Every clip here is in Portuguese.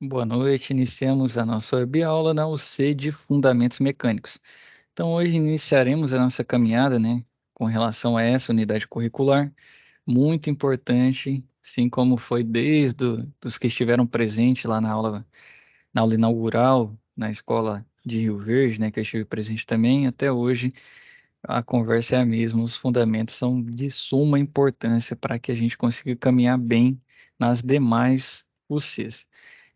Boa noite, iniciamos a nossa web-aula na UC de Fundamentos Mecânicos. Então, hoje iniciaremos a nossa caminhada, né, com relação a essa unidade curricular, muito importante, assim como foi desde os que estiveram presentes lá na aula inaugural, na escola de Rio Verde, né, que eu estive presente também, até hoje a conversa é a mesma, os fundamentos são de suma importância para que a gente consiga caminhar bem nas demais UCs.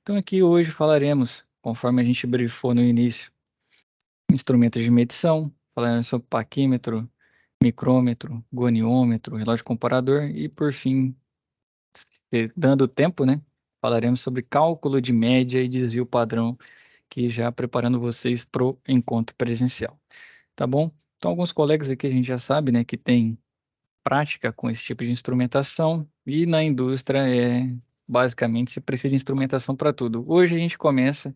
Então aqui hoje falaremos, conforme a gente brifou no início, instrumentos de medição, falaremos sobre paquímetro, micrômetro, goniômetro, relógio comparador e por fim, dando tempo, né, falaremos sobre cálculo de média e desvio padrão, que já preparando vocês para o encontro presencial, tá bom? Então alguns colegas aqui a gente já sabe, né, que tem prática com esse tipo de instrumentação e na indústria basicamente se precisa de instrumentação para tudo. Hoje a gente começa,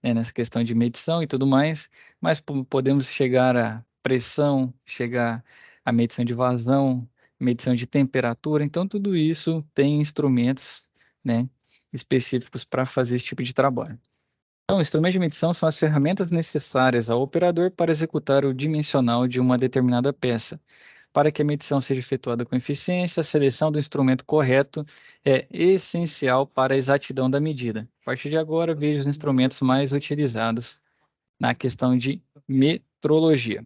né, nessa questão de medição e tudo mais, mas podemos chegar a pressão, chegar a medição de vazão, medição de temperatura, então tudo isso tem instrumentos, né, específicos para fazer esse tipo de trabalho. Então, instrumentos de medição são as ferramentas necessárias ao operador para executar o dimensional de uma determinada peça. Para que a medição seja efetuada com eficiência, a seleção do instrumento correto é essencial para a exatidão da medida. A partir de agora, veja os instrumentos mais utilizados na questão de metrologia.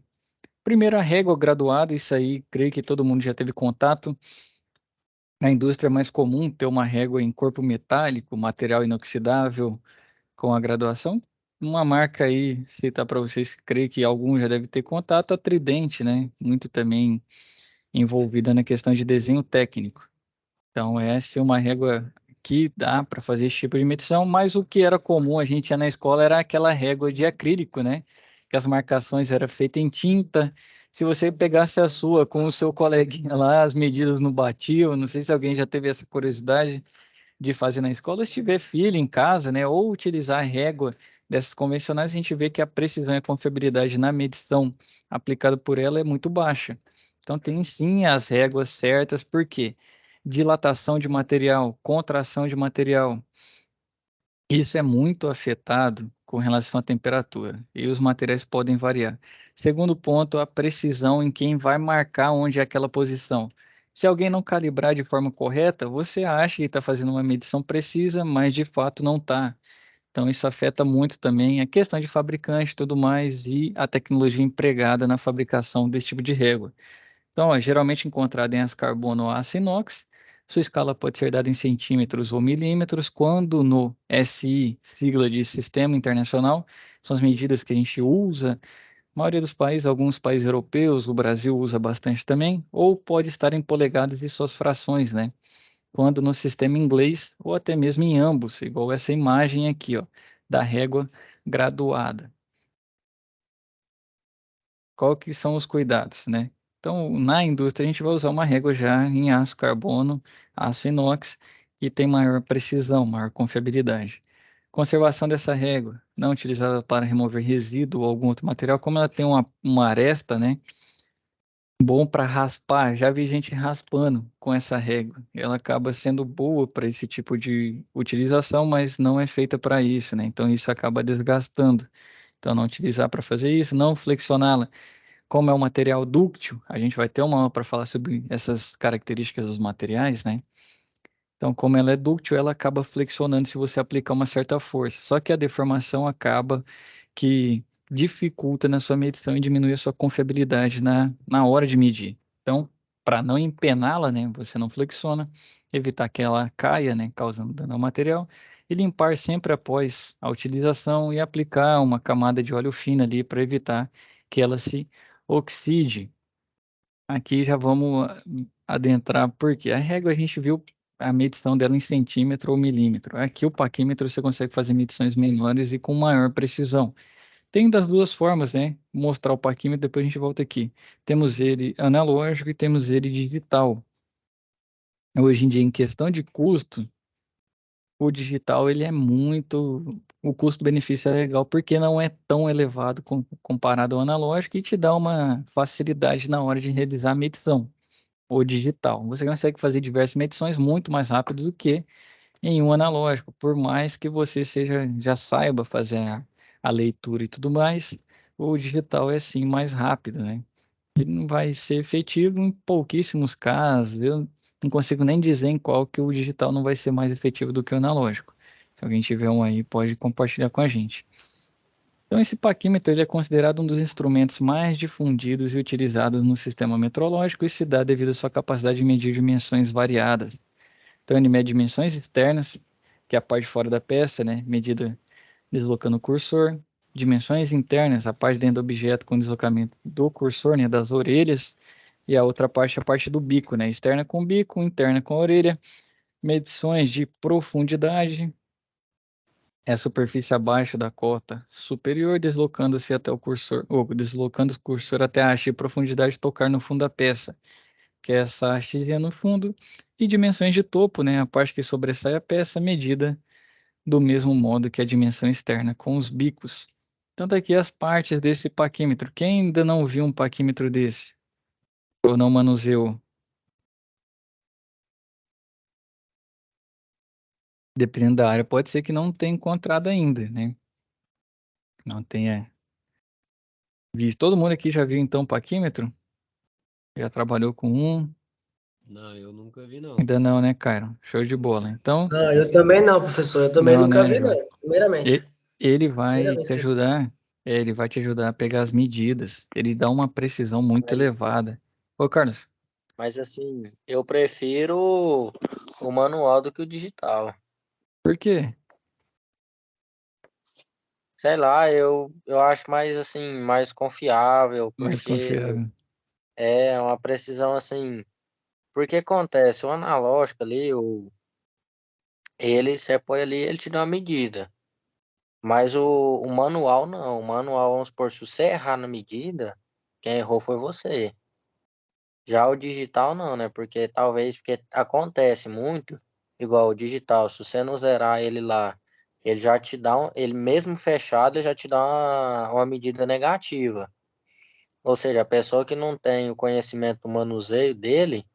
Primeiro, a régua graduada, isso aí, creio que todo mundo já teve contato. Na indústria é mais comum ter uma régua em corpo metálico, material inoxidável, com a graduação. Uma marca aí, citar para vocês, creio que alguns já devem ter contato, a Tridente, né? Muito também envolvida na questão de desenho técnico. Então, essa é uma régua que dá para fazer esse tipo de medição, mas o que era comum a gente ia na escola era aquela régua de acrílico, né? Que as marcações eram feitas em tinta. Se você pegasse a sua com o seu coleguinha lá, as medidas não batiam. Não sei se alguém já teve essa curiosidade de fazer na escola, se tiver filho em casa, né, ou utilizar a régua dessas convencionais, a gente vê que a precisão e a confiabilidade na medição aplicada por ela é muito baixa. Então, tem sim as réguas certas, por quê? Dilatação de material, contração de material, isso é muito afetado com relação à temperatura, e os materiais podem variar. Segundo ponto, a precisão em quem vai marcar onde é aquela posição. Se alguém não calibrar de forma correta, você acha que está fazendo uma medição precisa, mas de fato não está. Então, isso afeta muito também a questão de fabricante e tudo mais, e a tecnologia empregada na fabricação desse tipo de régua. Então, ó, geralmente encontrada em aço carbono ou aço inox, sua escala pode ser dada em centímetros ou milímetros, quando no SI, sigla de Sistema Internacional, são as medidas que a gente usa, a maioria dos países, alguns países europeus, o Brasil usa bastante também, ou pode estar em polegadas e suas frações, né? Quando no sistema inglês, ou até mesmo em ambos, igual essa imagem aqui, ó, da régua graduada. Qual que são os cuidados, né? Então, na indústria, a gente vai usar uma régua já em aço carbono, aço inox, que tem maior precisão, maior confiabilidade. Conservação dessa régua, não utilizada para remover resíduo ou algum outro material, como ela tem uma aresta, né? Bom para raspar, já vi gente raspando com essa régua. Ela acaba sendo boa para esse tipo de utilização, mas não é feita para isso, né? Então, isso acaba desgastando. Então, não utilizar para fazer isso, não flexioná-la como é um material dúctil, a gente vai ter uma aula para falar sobre essas características dos materiais, né? Então, como ela é dúctil, ela acaba flexionando se você aplicar uma certa força. Só que a deformação acaba que dificulta na sua medição e diminui a sua confiabilidade na hora de medir. Então, para não empená-la, né, você não flexiona, evitar que ela caia, né, causando dano ao material, e limpar sempre após a utilização e aplicar uma camada de óleo fino ali para evitar que ela se oxide. Aqui já vamos adentrar, porque a régua a gente viu a medição dela em centímetro ou milímetro. Aqui o paquímetro você consegue fazer medições menores e com maior precisão. Tem das duas formas, né? Mostrar o paquímetro, depois a gente volta aqui. Temos ele analógico e temos ele digital. Hoje em dia, em questão de custo, o digital ele é muito. O custo-benefício é legal porque não é tão elevado comparado ao analógico e te dá uma facilidade na hora de realizar a medição. O digital. Você consegue fazer diversas medições muito mais rápido do que em um analógico, por mais que você já saiba fazer a leitura e tudo mais, o digital é sim mais rápido, né? Ele não vai ser efetivo em pouquíssimos casos. Eu não consigo nem dizer em qual que o digital não vai ser mais efetivo do que o analógico. Se alguém tiver um aí, pode compartilhar com a gente. Então, esse paquímetro ele é considerado um dos instrumentos mais difundidos e utilizados no sistema metrológico e se dá devido à sua capacidade de medir dimensões variadas. Então, ele mede dimensões externas, que é a parte de fora da peça, né, medida deslocando o cursor. Dimensões internas, a parte dentro do objeto com deslocamento do cursor, né, das orelhas. E a outra parte, a parte do bico, né, externa com o bico, interna com a orelha. Medições de profundidade, é a superfície abaixo da cota superior, deslocando-se até o cursor, ou deslocando o cursor até a haste de profundidade e tocar no fundo da peça, que é essa hastezinha no fundo, e dimensões de topo, né, a parte que sobressai a peça, medida do mesmo modo que a dimensão externa, com os bicos. Tanto aqui as partes desse paquímetro. Quem ainda não viu um paquímetro desse? Ou não manuseou? Dependendo da área, pode ser que não tenha encontrado ainda, né? Não tenha visto. Todo mundo aqui já viu então paquímetro? Já trabalhou com um? Não, eu nunca vi, não. Ainda não, né, Cairo? Show de bola. Então, Não, eu também não, professor. Eu também não, nunca né, vi, João? não. Primeiramente. Ele vai Primeira te vez que eu escuto. ajudar, ele vai te ajudar a pegar as medidas. Ele dá uma precisão muito Mas, elevada. Ô, Carlos, mas assim, eu prefiro o manual do que o digital. por quê? Sei lá, eu acho mais assim, mais confiável, Mais porque confiável. é uma precisão assim. Porque acontece, o analógico ali, ele, você põe ali, ele te dá uma medida. Mas o manual não. O manual, vamos supor, se você errar na medida, quem errou foi você. Já o digital não, né? Porque acontece muito, igual o digital, se você não zerar ele lá, ele já te dá ele mesmo fechado, ele já te dá uma medida negativa. Ou seja, a pessoa que não tem o conhecimento do manuseio dele,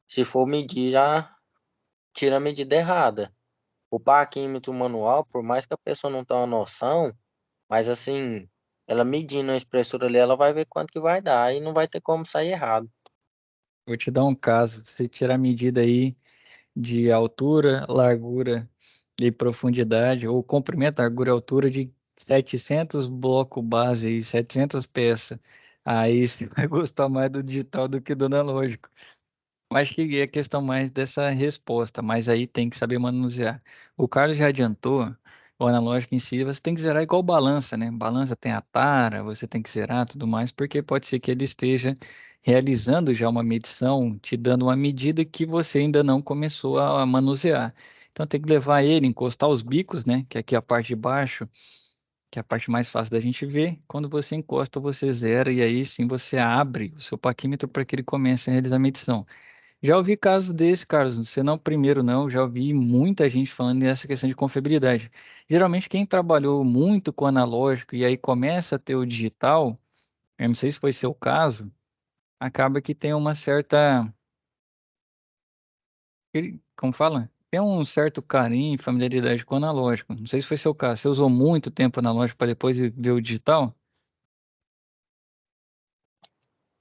se for medir, já tira a medida errada. O parquímetro manual, por mais que a pessoa não tenha uma noção, mas assim, ela medindo a espessura ali, ela vai ver quanto que vai dar e não vai ter como sair errado. Vou te dar um caso. Você tirar a medida aí de altura, largura e profundidade, ou comprimento, largura e altura de 700 bloco base e 700 peças. Aí você vai gostar mais do digital do que do analógico. Acho que é questão mais dessa resposta, mas aí tem que saber manusear. O Carlos já adiantou, o analógico em si, você tem que zerar igual balança, né? Balança tem a tara, você tem que zerar tudo mais, porque pode ser que ele esteja realizando já uma medição, te dando uma medida que você ainda não começou a manusear. Então tem que levar ele, encostar os bicos, né? Que aqui é a parte de baixo, que é a parte mais fácil da gente ver. Quando você encosta, você zera e aí sim você abre o seu paquímetro para que ele comece a realizar a medição. Já ouvi casos desse, Carlos, você não é o primeiro, não. Já ouvi muita gente falando dessa questão de confiabilidade. Geralmente, quem trabalhou muito com analógico e aí começa a ter o digital, eu não sei se foi seu caso, acaba que tem uma certa, como fala? Tem um certo carinho e familiaridade com o analógico. Não sei se foi seu caso. Você usou muito tempo analógico para depois ver o digital?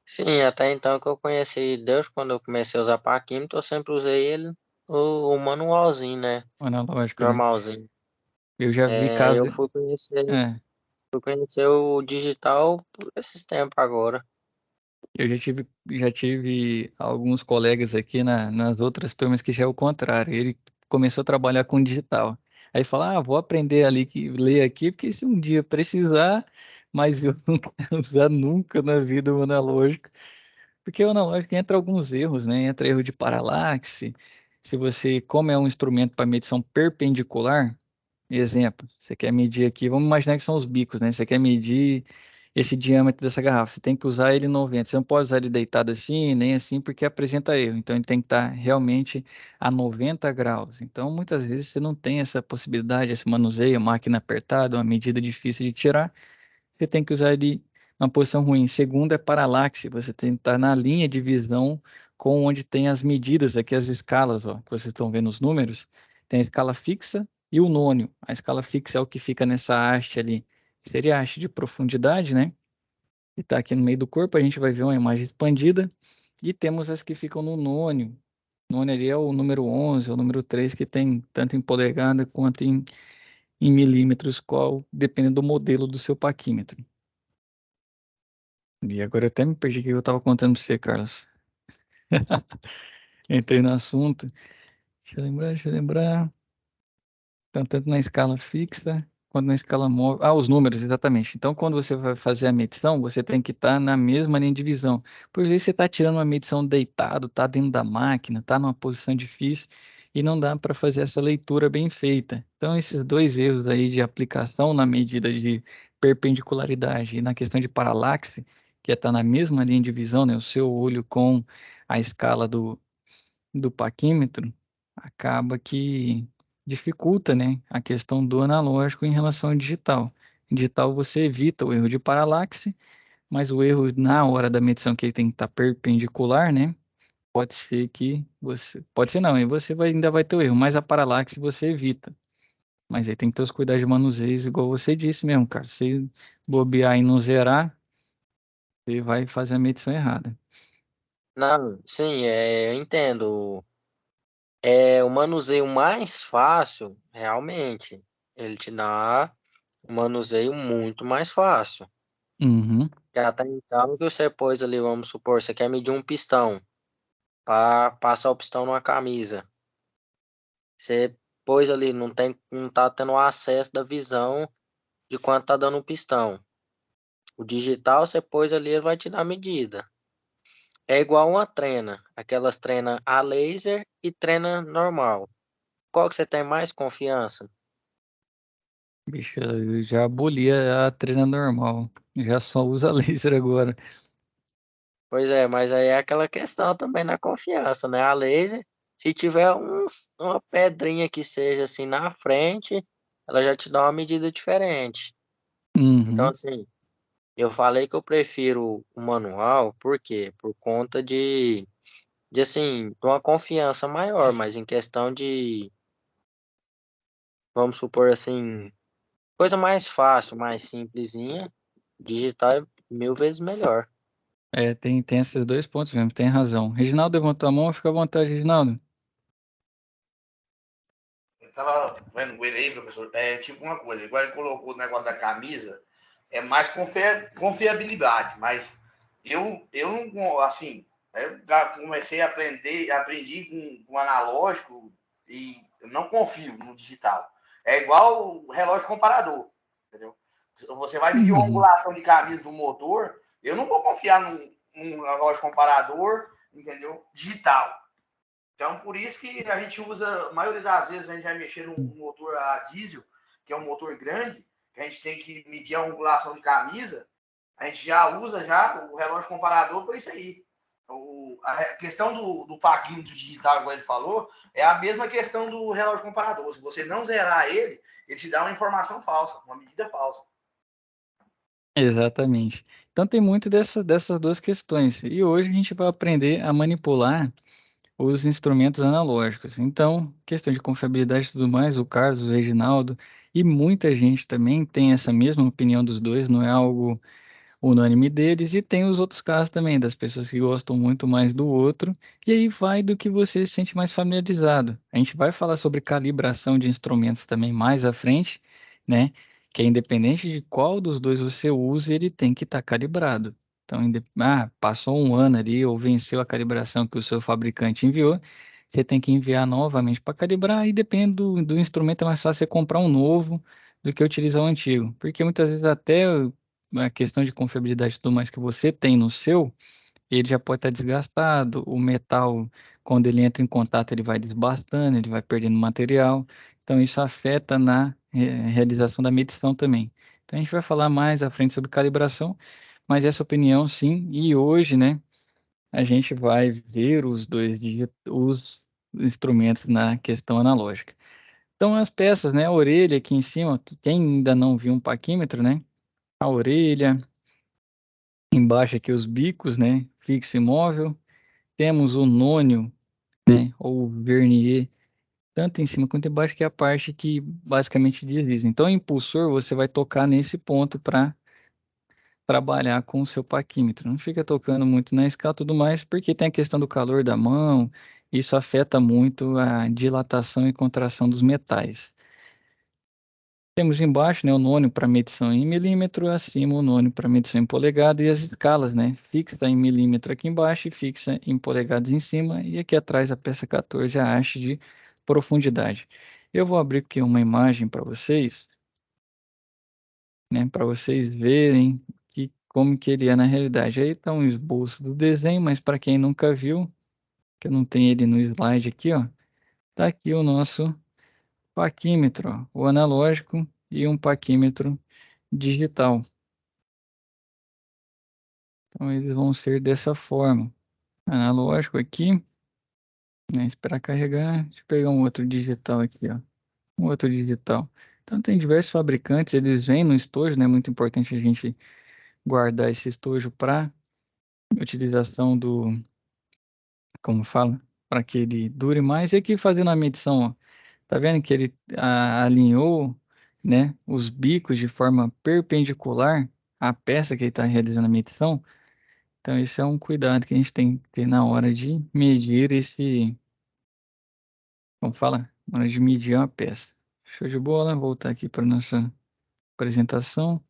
Sim, até então que eu conheci Deus, quando eu comecei a usar parquímetro, eu sempre usei ele, o manualzinho, né? O analógico, né? Normalzinho. Eu já vi É, casos. eu É, fui conhecer o digital por esses tempos agora. eu já tive alguns colegas aqui nas outras turmas que já é o contrário. Ele começou a trabalhar com digital. Aí fala, vou aprender ali que ler aqui, porque se um dia precisar, mas eu não quero usar nunca na vida o analógico. Porque o analógico entra alguns erros, né? Entra erro de paralaxe. Se você, como é um instrumento para medição perpendicular, exemplo, você quer medir aqui, vamos imaginar que são os bicos, né? Você quer medir esse diâmetro dessa garrafa, você tem que usar ele 90. Você não pode usar ele deitado assim, nem assim, porque apresenta erro. Então ele tem que estar realmente a 90 graus. Então muitas vezes você não tem essa possibilidade, esse manuseio, máquina apertada, uma medida difícil de tirar. Você tem que usar ele na posição ruim. Segundo é paralaxe, você tem que estar na linha de visão com onde tem as medidas, aqui as escalas, ó, que vocês estão vendo os números, tem a escala fixa e o nônio. A escala fixa é o que fica nessa haste ali, seria a haste de profundidade, né? Que está aqui no meio do corpo, a gente vai ver uma imagem expandida. E temos as que ficam no nônio. Nônio ali é o número 11, o número 3, que tem tanto em polegada quanto em milímetros, qual dependendo do modelo do seu paquímetro. E agora eu até me perdi o que eu estava contando para você, Carlos. Entrei no assunto. Deixa eu lembrar. Então, tanto na escala fixa quanto na escala móvel. Ah, os números, exatamente. Então, quando você vai fazer a medição, você tem que estar na mesma linha de visão. Por vezes você está tirando uma medição deitado, está dentro da máquina, está numa posição difícil e não dá para fazer essa leitura bem feita. Então, esses dois erros aí de aplicação na medida de perpendicularidade e na questão de paralaxe, que é estar na mesma linha de visão, né, o seu olho com a escala do paquímetro, acaba que dificulta, né, a questão do analógico em relação ao digital. Em digital você evita o erro de paralaxe, mas o erro na hora da medição que ele tem que estar perpendicular, né? Pode ser que você, pode ser não, e você ainda vai ter o erro, mas a paralaxe você evita. Mas aí tem que ter os cuidados de manuseio, igual você disse mesmo, cara. Se bobear e não zerar, você vai fazer a medição errada. Não, sim, eu entendo. O manuseio mais fácil, realmente, ele te dá um manuseio muito mais fácil. Uhum. Que até então que você pôs ali, vamos supor, você quer medir um pistão para passar o pistão numa camisa. Você pôs ali, não tá tendo acesso da visão de quanto tá dando o pistão. O digital você pôs ali, ele vai te dar a medida. É igual uma trena, aquelas trena a laser e trena normal. Qual que você tem mais confiança? Bicho, eu já aboli a treina normal. Já só usa laser agora. Pois é, mas aí é aquela questão também na confiança, né? A laser, se tiver uma pedrinha que seja assim na frente, ela já te dá uma medida diferente. Então, Uhum. assim, eu falei que eu prefiro o manual, por quê? Por conta de assim, de uma confiança maior, mas em questão de, vamos supor assim, coisa mais fácil, mais simplesinha, digital é mil vezes melhor. É, tem esses dois pontos mesmo, tem razão. Reginaldo levantou a mão, fica à vontade, Reginaldo. Eu tava vendo com ele aí, professor, tipo uma coisa, igual ele colocou o negócio da camisa, é mais confiabilidade, mas eu não, assim, eu já comecei a aprendi com analógico e eu não confio no digital. É igual o relógio comparador, entendeu? Você vai medir uma Uhum. angulação de camisa do motor, eu não vou confiar num relógio comparador, entendeu? Digital. Então, por isso que a gente usa, a maioria das vezes, a gente vai mexer num motor a diesel, que é um motor grande, que a gente tem que medir a angulação de camisa, a gente já usa já o relógio comparador por isso aí. A questão do paquímetro digital, como ele falou, é a mesma questão do relógio comparador. Se você não zerar ele, ele te dá uma informação falsa, uma medida falsa. Exatamente. Então tem muito dessas duas questões. E hoje a gente vai aprender a manipular os instrumentos analógicos. Então, questão de confiabilidade e tudo mais, o Carlos, o Reginaldo e muita gente também tem essa mesma opinião dos dois, não é algo unânime deles, e tem os outros casos também, das pessoas que gostam muito mais do outro, e aí vai do que você se sente mais familiarizado. A gente vai falar sobre calibração de instrumentos também mais à frente, né? Que é independente de qual dos dois você use, ele tem que estar calibrado. Então, passou um ano ali ou venceu a calibração que o seu fabricante enviou, você tem que enviar novamente para calibrar, e depende do instrumento, é mais fácil você comprar um novo do que utilizar o antigo, porque muitas vezes até a questão de confiabilidade e tudo mais que você tem no seu, ele já pode estar desgastado, o metal, quando ele entra em contato, ele vai desbastando, ele vai perdendo material, então isso afeta na realização da medição também. Então a gente vai falar mais à frente sobre calibração, mas essa opinião sim, e hoje, né, a gente vai ver os instrumentos na questão analógica. Então as peças, né, a orelha aqui em cima, quem ainda não viu um paquímetro, né, a orelha, embaixo aqui os bicos, né? Fixo e móvel. Temos o nônio, né? Ou vernier tanto em cima quanto embaixo, que é a parte que basicamente desliza. Então, o impulsor, você vai tocar nesse ponto para trabalhar com o seu paquímetro. Não fica tocando muito na escala e tudo mais, porque tem a questão do calor da mão, isso afeta muito a dilatação e contração dos metais. Temos embaixo, né, o nônio para medição em milímetro, acima o nônio para medição em polegada e as escalas, né, fixa em milímetro aqui embaixo e fixa em polegadas em cima, e aqui atrás a peça 14 a haste de profundidade. Eu vou abrir aqui uma imagem para vocês, né, para vocês verem como que ele é na realidade. Aí está um esboço do desenho, mas para quem nunca viu, que eu não tenho ele no slide aqui, ó, tá aqui o nosso paquímetro, ó, o analógico e um paquímetro digital. Então eles vão ser dessa forma. Analógico aqui, né, esperar carregar. Deixa eu pegar um outro digital aqui, ó. Um outro digital. Então tem diversos fabricantes, eles vêm no estojo, né? Muito importante a gente guardar esse estojo para utilização do, como fala, para que ele dure mais. E aqui fazendo a medição, ó, tá vendo que ele alinhou, né, os bicos de forma perpendicular à peça que ele está realizando a medição. Então, esse é um cuidado que a gente tem que ter na hora de medir esse, como fala, na hora de medir uma peça. Show de bola, voltar aqui para nossa apresentação.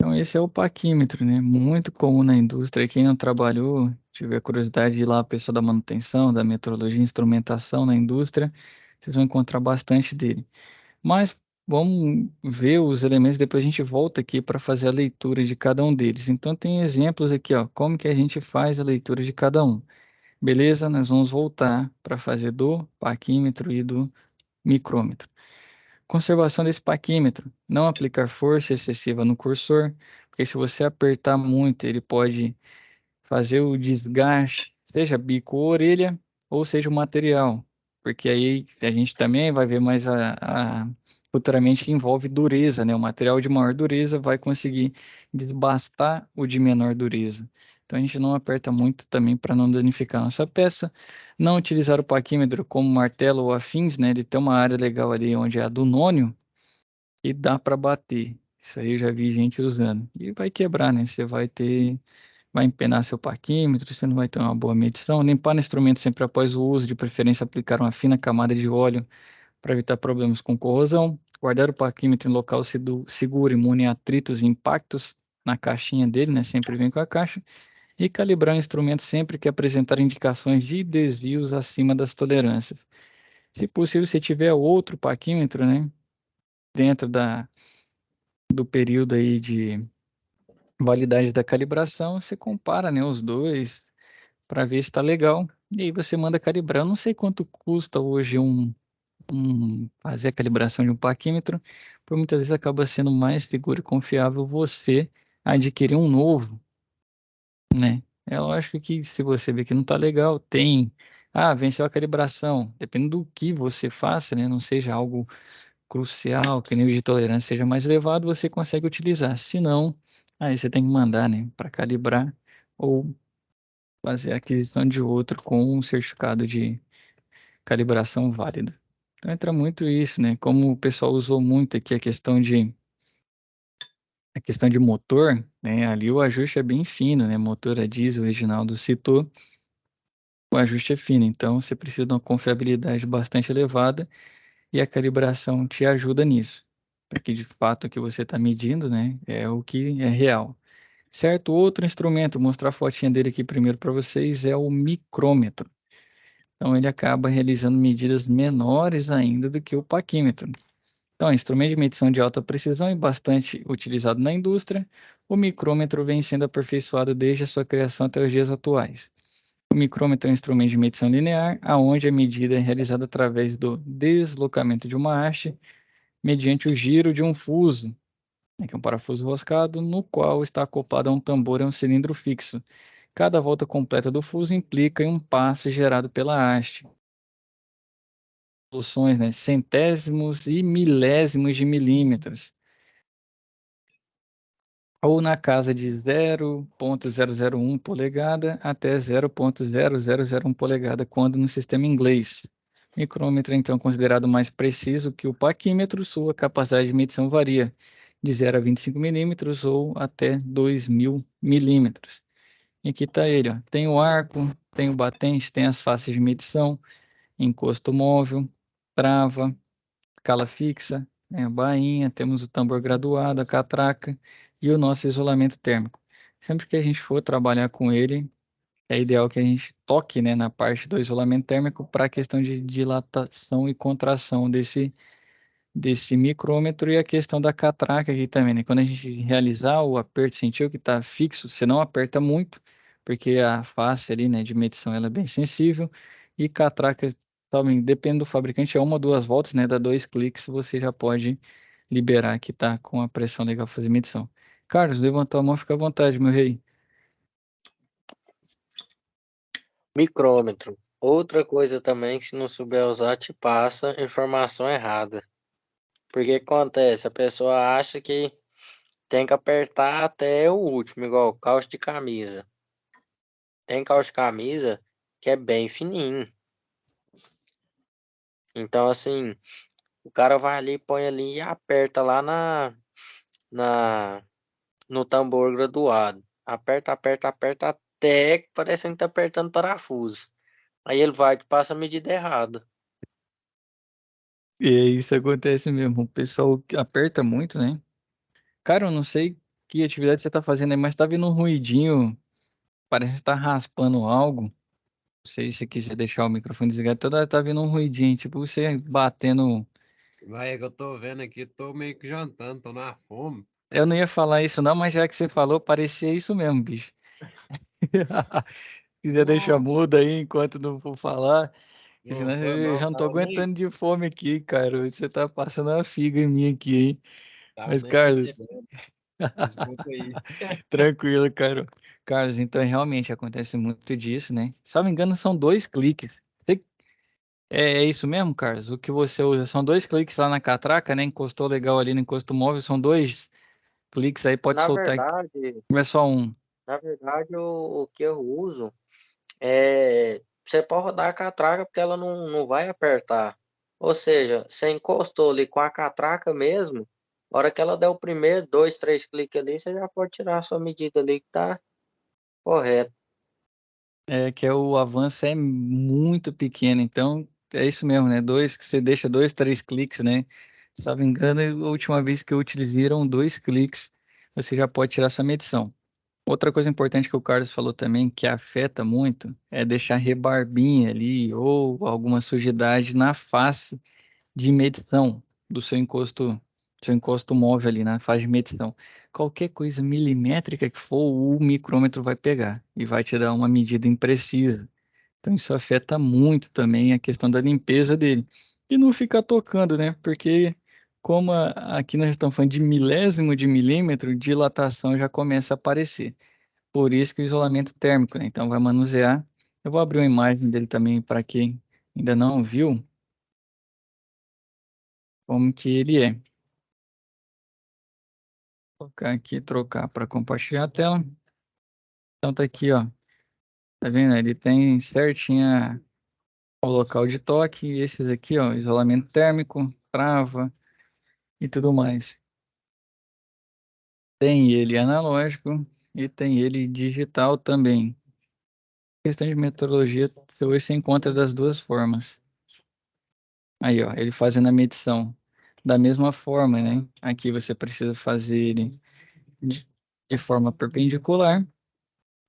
Então, esse é o paquímetro, né? Muito comum na indústria. Quem não trabalhou, tiver curiosidade de ir lá, a pessoa da manutenção, da metrologia, instrumentação na indústria, vocês vão encontrar bastante dele. Mas vamos ver os elementos, depois a gente volta aqui para fazer a leitura de cada um deles. Então, tem exemplos aqui, ó, como que a gente faz a leitura de cada um. Beleza? Nós vamos voltar para fazer do paquímetro e do micrômetro. Conservação desse paquímetro. Não aplicar força excessiva no cursor, porque se você apertar muito, ele pode fazer o desgaste, seja bico ou orelha, ou seja o material, porque aí a gente também vai ver mais futuramente que envolve dureza, né? O material de maior dureza vai conseguir desbastar o de menor dureza. Então a gente não aperta muito também para não danificar a nossa peça. Não utilizar o paquímetro como martelo ou afins, né? Ele tem uma área legal ali onde é a do nônio e dá para bater. Isso aí eu já vi gente usando. E vai quebrar, né? Você vai empenar seu parquímetro, você não vai ter uma boa medição. Limpar o instrumento sempre após o uso, de preferência aplicar uma fina camada de óleo para evitar problemas com corrosão. Guardar o parquímetro em local seguro, imune a atritos e impactos na caixinha dele, né? Sempre vem com a caixa. E calibrar o instrumento sempre que apresentar indicações de desvios acima das tolerâncias. Se possível, se tiver outro parquímetro, né? Dentro do período aí de validade da calibração, você compara, né, os dois para ver se está legal. E aí você manda calibrar. Eu não sei quanto custa hoje fazer a calibração de um paquímetro, por muitas vezes acaba sendo mais seguro e confiável você adquirir um novo, né? É lógico que se você vê que não está legal, venceu a calibração. Dependendo do que você faça, né? Não seja algo crucial, que o nível de tolerância seja mais elevado, você consegue utilizar. Se não, aí você tem que mandar, né, para calibrar ou fazer a aquisição de outro com um certificado de calibração válida. Então entra muito isso, né? Como o pessoal usou muito aqui a questão de motor, né? Ali o ajuste é bem fino, né? Motor a diesel, o Reginaldo citou, o ajuste é fino, então você precisa de uma confiabilidade bastante elevada e a calibração te ajuda nisso, para que de fato o que você está medindo, né, é o que é real. Certo? Outro instrumento, vou mostrar a fotinha dele aqui primeiro para vocês, é o micrômetro. Então ele acaba realizando medidas menores ainda do que o paquímetro. Então, é um instrumento de medição de alta precisão e bastante utilizado na indústria, o micrômetro vem sendo aperfeiçoado desde a sua criação até os dias atuais. O micrômetro é um instrumento de medição linear, aonde a medida é realizada através do deslocamento de uma haste mediante o giro de um fuso, né, que é um parafuso roscado, no qual está acoplado a um tambor e um cilindro fixo. Cada volta completa do fuso implica em um passo gerado pela haste. Soluções, né, centésimos e milésimos de milímetros. ou na casa de 0,001 polegada até 0,0001 polegada, quando no sistema inglês. Micrômetro é então considerado mais preciso que o paquímetro, sua capacidade de medição varia de 0 a 25 milímetros ou até 2.000 milímetros. E aqui está ele, ó. Tem o arco, tem o batente, tem as faces de medição, encosto móvel, trava, escala fixa, né, a bainha, temos o tambor graduado, a catraca e o nosso isolamento térmico. Sempre que a gente for trabalhar com ele, é ideal que a gente toque, né, na parte do isolamento térmico para a questão de dilatação e contração desse micrômetro e a questão da catraca aqui também, né? Quando a gente realizar o aperto, sentiu que está fixo, você não aperta muito, porque a face ali, né, de medição ela é bem sensível e catraca também, depende do fabricante, é uma ou duas voltas, né, dá 2 cliques, você já pode liberar que tá com a pressão legal para fazer medição. Carlos, levantou a mão, fica à vontade, meu rei. Micrômetro. Outra coisa também que se não souber usar, te passa informação errada. Porque acontece, a pessoa acha que tem que apertar até o último, igual calço de camisa. Tem calço de camisa que é bem fininho. Então, assim, o cara vai ali, põe ali e aperta lá na, no tambor graduado. Aperta, aperta, aperta até que parecendo que tá apertando parafuso. Aí ele vai e passa a medida errada. E isso acontece mesmo, o pessoal aperta muito, né? Cara, eu não sei que atividade você tá fazendo aí, mas tá vindo um ruidinho. Parece que tá raspando algo. Não sei se você quiser deixar o microfone desligado. Toda hora tá vindo um ruidinho, tipo você batendo. Vai, é que eu tô vendo aqui, tô meio que jantando, tô na fome. Eu não ia falar isso não, mas já que você falou, parecia isso mesmo, bicho. Quiser deixar Não, mudo aí enquanto não for falar, porque senão não foi eu mal, já não tô aguentando de fome aqui, cara. Você tá passando uma figa em mim aqui, hein? tava Mas, nem Carlos, percebendo. Desculpa aí. tranquilo, cara. Carlos, então realmente acontece muito disso, né? Se não me engano, são 2 cliques. É isso mesmo, Carlos? O que você usa são 2 cliques lá na catraca, né? Encostou legal ali no encosto móvel, são 2 cliques aí, pode Na soltar. verdade, Não é só um. na verdade, o que eu uso é você pode rodar a catraca porque ela não vai apertar. Ou seja, você encostou ali com a catraca mesmo, a hora que ela der o primeiro, dois, três cliques ali, você já pode tirar a sua medida ali que tá correto. É que o avanço é muito pequeno, então é isso mesmo, né? Que você deixa 2, 3 cliques, né? Se não me engano, a última vez que eu utilizei eram 2 cliques, você já pode tirar sua medição. Outra coisa importante que o Carlos falou também, que afeta muito, é deixar rebarbinha ali ou alguma sujidade na face de medição do seu encosto móvel ali na fase de medição. Qualquer coisa milimétrica que for, o micrômetro vai pegar e vai te dar uma medida imprecisa. Então isso afeta muito também a questão da limpeza dele. E não ficar tocando, né? Porque como aqui nós estamos falando de milésimo de milímetro, dilatação já começa a aparecer. Por isso que o isolamento térmico, né? Então vai manusear. Eu vou abrir uma imagem dele também para quem ainda não viu como que ele é. Colocar aqui, trocar para compartilhar a tela. Então tá aqui, ó. Tá vendo? Ele tem certinha o local de toque. E esses aqui, ó, isolamento térmico, trava e tudo mais. Tem ele analógico e tem ele digital também. Questão de metodologia, hoje se encontra das duas formas. Aí, ó, ele fazendo a medição da mesma forma, né? Aqui você precisa fazer ele de, de forma perpendicular.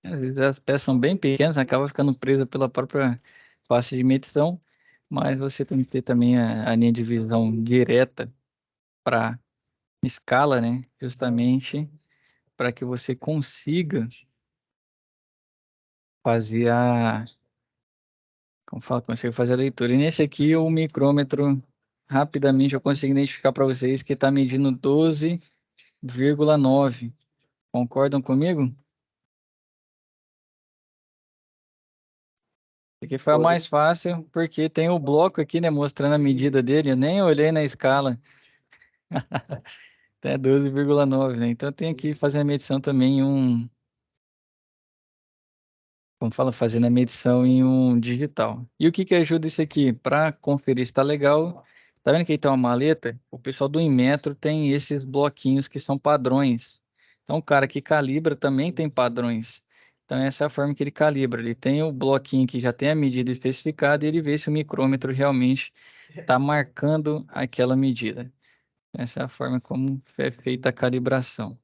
Às vezes as peças são bem pequenas, acaba ficando presa pela própria face de medição, mas você tem que ter também a linha de visão direta para escala, né? Justamente para que você consiga fazer como fala, consiga fazer a leitura. E nesse aqui, o micrômetro, rapidamente eu consigo identificar para vocês que está medindo 12,9. Concordam comigo? Aqui foi a Show de- mais fácil, porque tem o bloco aqui, né, mostrando a medida dele. Eu nem olhei na escala. Até 12,9, né? Então tem que fazer a medição também em como fala, fazendo a medição em um digital. E o que que ajuda isso aqui? Para conferir se está legal. Tá vendo que aí tem uma maleta? O pessoal do Inmetro tem esses bloquinhos que são padrões. Então o cara que calibra também tem padrões. Então essa é a forma que ele calibra. Ele tem o bloquinho que já tem a medida especificada e ele vê se o micrômetro realmente está marcando aquela medida. Essa é a forma como é feita a calibração.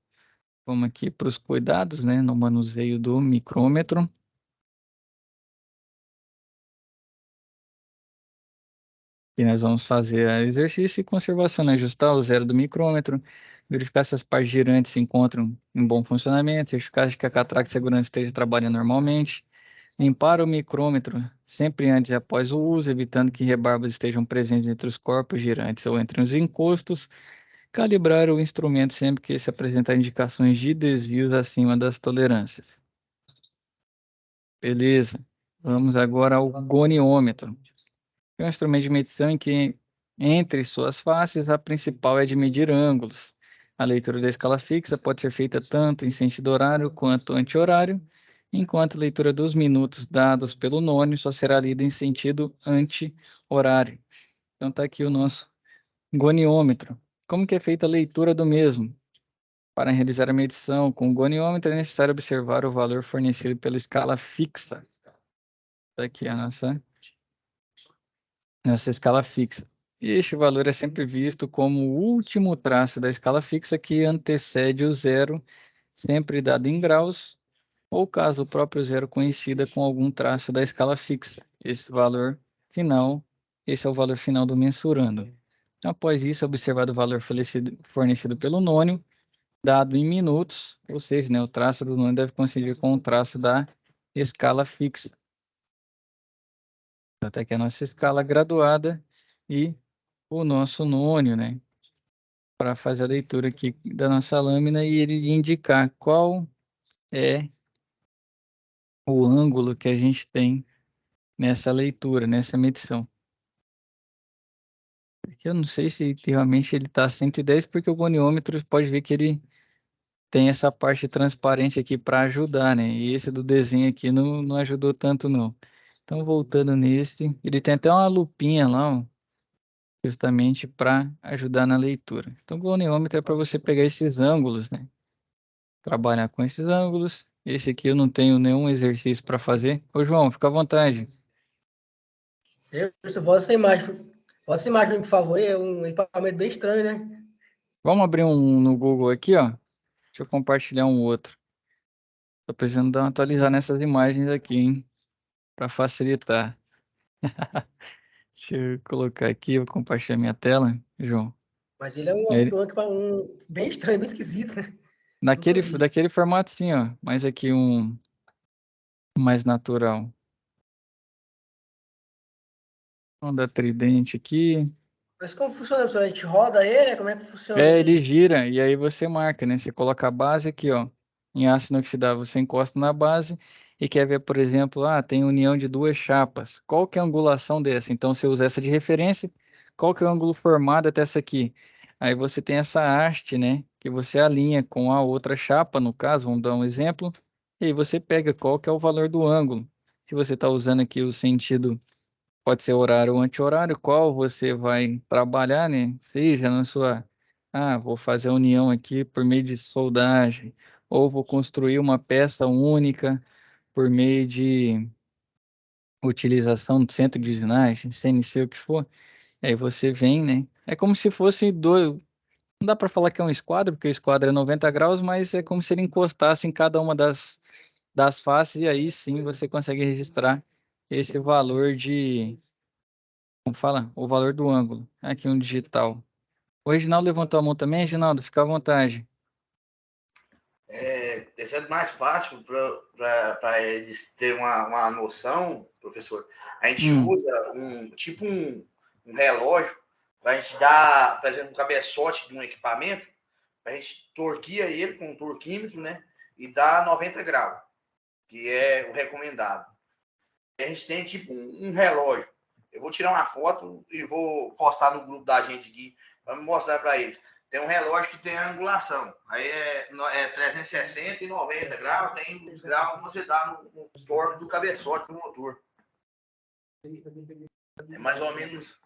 Vamos aqui para os cuidados, né, no manuseio do micrômetro. E nós vamos fazer exercício e conservação, né? Ajustar o zero do micrômetro, verificar se as partes girantes se encontram em bom funcionamento, verificar que a catraca de segurança esteja trabalhando normalmente, limpar o micrômetro sempre antes e após o uso, evitando que rebarbas estejam presentes entre os corpos girantes ou entre os encostos, calibrar o instrumento sempre que se apresentar indicações de desvios acima das tolerâncias. Beleza. Vamos agora ao goniômetro. É um instrumento de medição em que, entre suas faces, a principal é de medir ângulos. A leitura da escala fixa pode ser feita tanto em sentido horário quanto anti-horário, enquanto a leitura dos minutos dados pelo nônio só será lida em sentido anti-horário. Então está aqui o nosso goniômetro. Como que é feita a leitura do mesmo? Para realizar a medição com o goniômetro é necessário observar o valor fornecido pela escala fixa. Está aqui a nossa escala fixa. E este valor é sempre visto como o último traço da escala fixa que antecede o zero, sempre dado em graus, ou caso o próprio zero coincida com algum traço da escala fixa. Esse é o valor final do mensurando. Após isso, é observado o valor fornecido pelo nônio, dado em minutos, ou seja, né, o traço do nônio deve coincidir com o traço da escala fixa. Até que a nossa escala graduada e o nosso nônio, né? Para fazer a leitura aqui da nossa lâmina e ele indicar qual é o ângulo que a gente tem nessa leitura, nessa medição. Aqui eu não sei se realmente ele está 110, porque o goniômetro pode ver que ele tem essa parte transparente aqui para ajudar, né? E esse do desenho aqui não ajudou tanto, não. Então, voltando nesse, ele tem até uma lupinha lá, ó, justamente para ajudar na leitura. Então, o goniômetro é para você pegar esses ângulos, né? Trabalhar com esses ângulos. Esse aqui eu não tenho nenhum exercício para fazer. Ô, João, fica à vontade. Eu vou essa imagem, por favor, é um equipamento bem estranho, né? Vamos abrir um no Google aqui, ó. Deixa eu compartilhar um outro. Tô precisando dar uma atualizar nessas imagens aqui, hein? Para facilitar. Deixa eu colocar aqui, vou compartilhar minha tela, João. Mas ele é Ele, bem estranho, bem esquisito, né? Nunca naquele, vi. daquele formato sim, ó. Mas aqui um mais natural. Vamos dar tridente aqui. Mas como funciona, professor? A gente roda ele? Como é que funciona É, ele aqui? gira e aí você marca, né? Você coloca a base aqui, ó. Em aço inoxidável, você encosta na base e quer ver, por exemplo, tem união de duas chapas. Qual que é a angulação dessa? Então, você usa essa de referência. Qual que é o ângulo formado até essa aqui? Aí você tem essa haste, né? Que você alinha com a outra chapa, no caso, vamos dar um exemplo. E aí você pega qual que é o valor do ângulo. Se você está usando aqui o sentido. Pode ser horário ou anti-horário, qual você vai trabalhar, né? Seja na sua, vou fazer a união aqui por meio de soldagem, ou vou construir uma peça única por meio de utilização do centro de usinagem, CNC, o que for. Aí você vem, né? É como se fosse dois. Não dá para falar que é um esquadro, porque o esquadro é 90 graus, mas é como se ele encostasse em cada uma das faces, e aí sim você consegue registrar esse valor de. Como fala? O valor do ângulo. Aqui um digital. O Reginaldo levantou a mão também, Reginaldo, fica à vontade. Esse é mais fácil para eles terem uma noção, professor. A gente usa um relógio para a gente dar, por exemplo, um cabeçote de um equipamento, a gente torquia ele com um torquímetro, né? E dá 90 graus, que é o recomendado. A gente tem tipo um relógio. Eu vou tirar uma foto e vou postar no grupo da gente aqui para mostrar para eles. Tem um relógio que tem angulação. Aí é 360 e 90 graus, tem os graus que você dá no torque do cabeçote do motor. É mais ou menos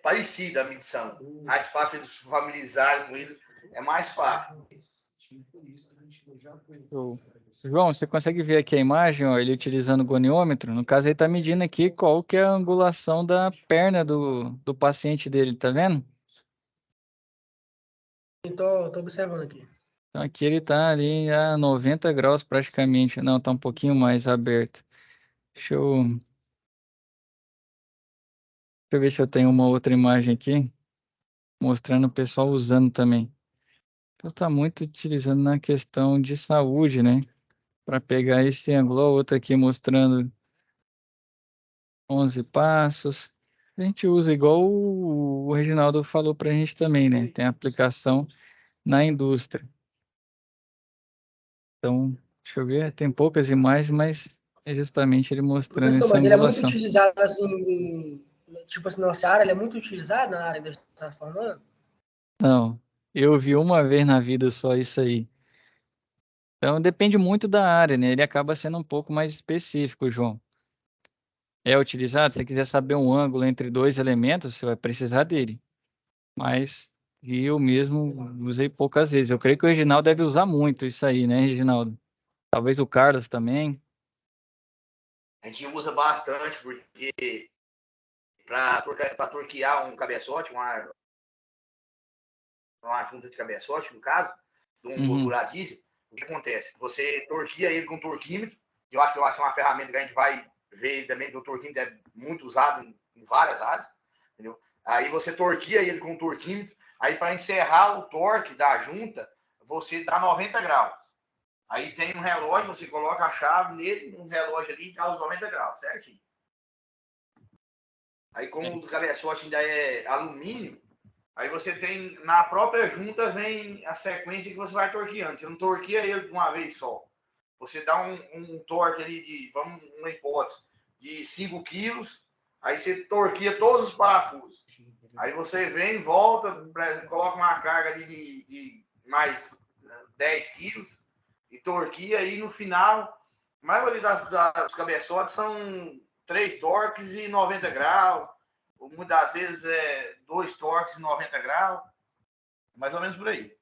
parecida a medição. Mais fácil de se familiarizar com eles, é mais fácil. João, você consegue ver aqui a imagem, ó, ele utilizando o goniômetro? No caso, ele está medindo aqui qual que é a angulação da perna do paciente dele, tá vendo? Tô observando aqui. Então aqui ele está ali a 90 graus praticamente. Não, está um pouquinho mais aberto. Deixa eu ver se eu tenho uma outra imagem aqui, mostrando o pessoal usando também. Então está muito utilizando na questão de saúde, né? Para pegar esse ângulo. Ó, outra aqui mostrando 11 passos. A gente usa igual o Reginaldo falou para a gente também, né? Tem aplicação na indústria. Então, deixa eu ver, tem poucas imagens, mas é justamente ele mostrando Professor, essa mas ele é muito angulação. utilizado assim, tipo assim, nossa área, ele é muito utilizado na área que você está falando? Não, eu vi uma vez na vida só isso aí. Então, depende muito da área, né? Ele acaba sendo um pouco mais específico, João. É utilizado, se você quiser saber um ângulo entre dois elementos, você vai precisar dele. Mas eu mesmo usei poucas vezes. Eu creio que o Reginaldo deve usar muito isso aí, né, Reginaldo? Talvez o Carlos também. A gente usa bastante, porque para torquear um cabeçote, uma junta de cabeçote, no caso, de um motor Uhum. a diesel, o que acontece? Você torqueia ele com torquímetro, que eu acho que vai ser uma ferramenta que a gente vai ver também, que o torquímetro é muito usado em várias áreas, entendeu? Aí você torqueia ele com torquímetro, aí para encerrar o torque da junta, você dá 90 graus. Aí tem um relógio, você coloca a chave nele, um relógio ali e dá os 90 graus, certinho. Aí como o cabeçote ainda é alumínio, aí você tem, na própria junta vem a sequência que você vai torqueando. Você não torqueia ele de uma vez só. Você dá um torque ali de, vamos, uma hipótese, de 5 quilos, aí você torqueia todos os parafusos. Aí você vem, volta, coloca uma carga ali de mais 10 quilos e torqueia, aí no final, a maioria dos cabeçotes são 3 torques e 90 graus, ou muitas vezes 2 torques e 90 graus, mais ou menos por aí.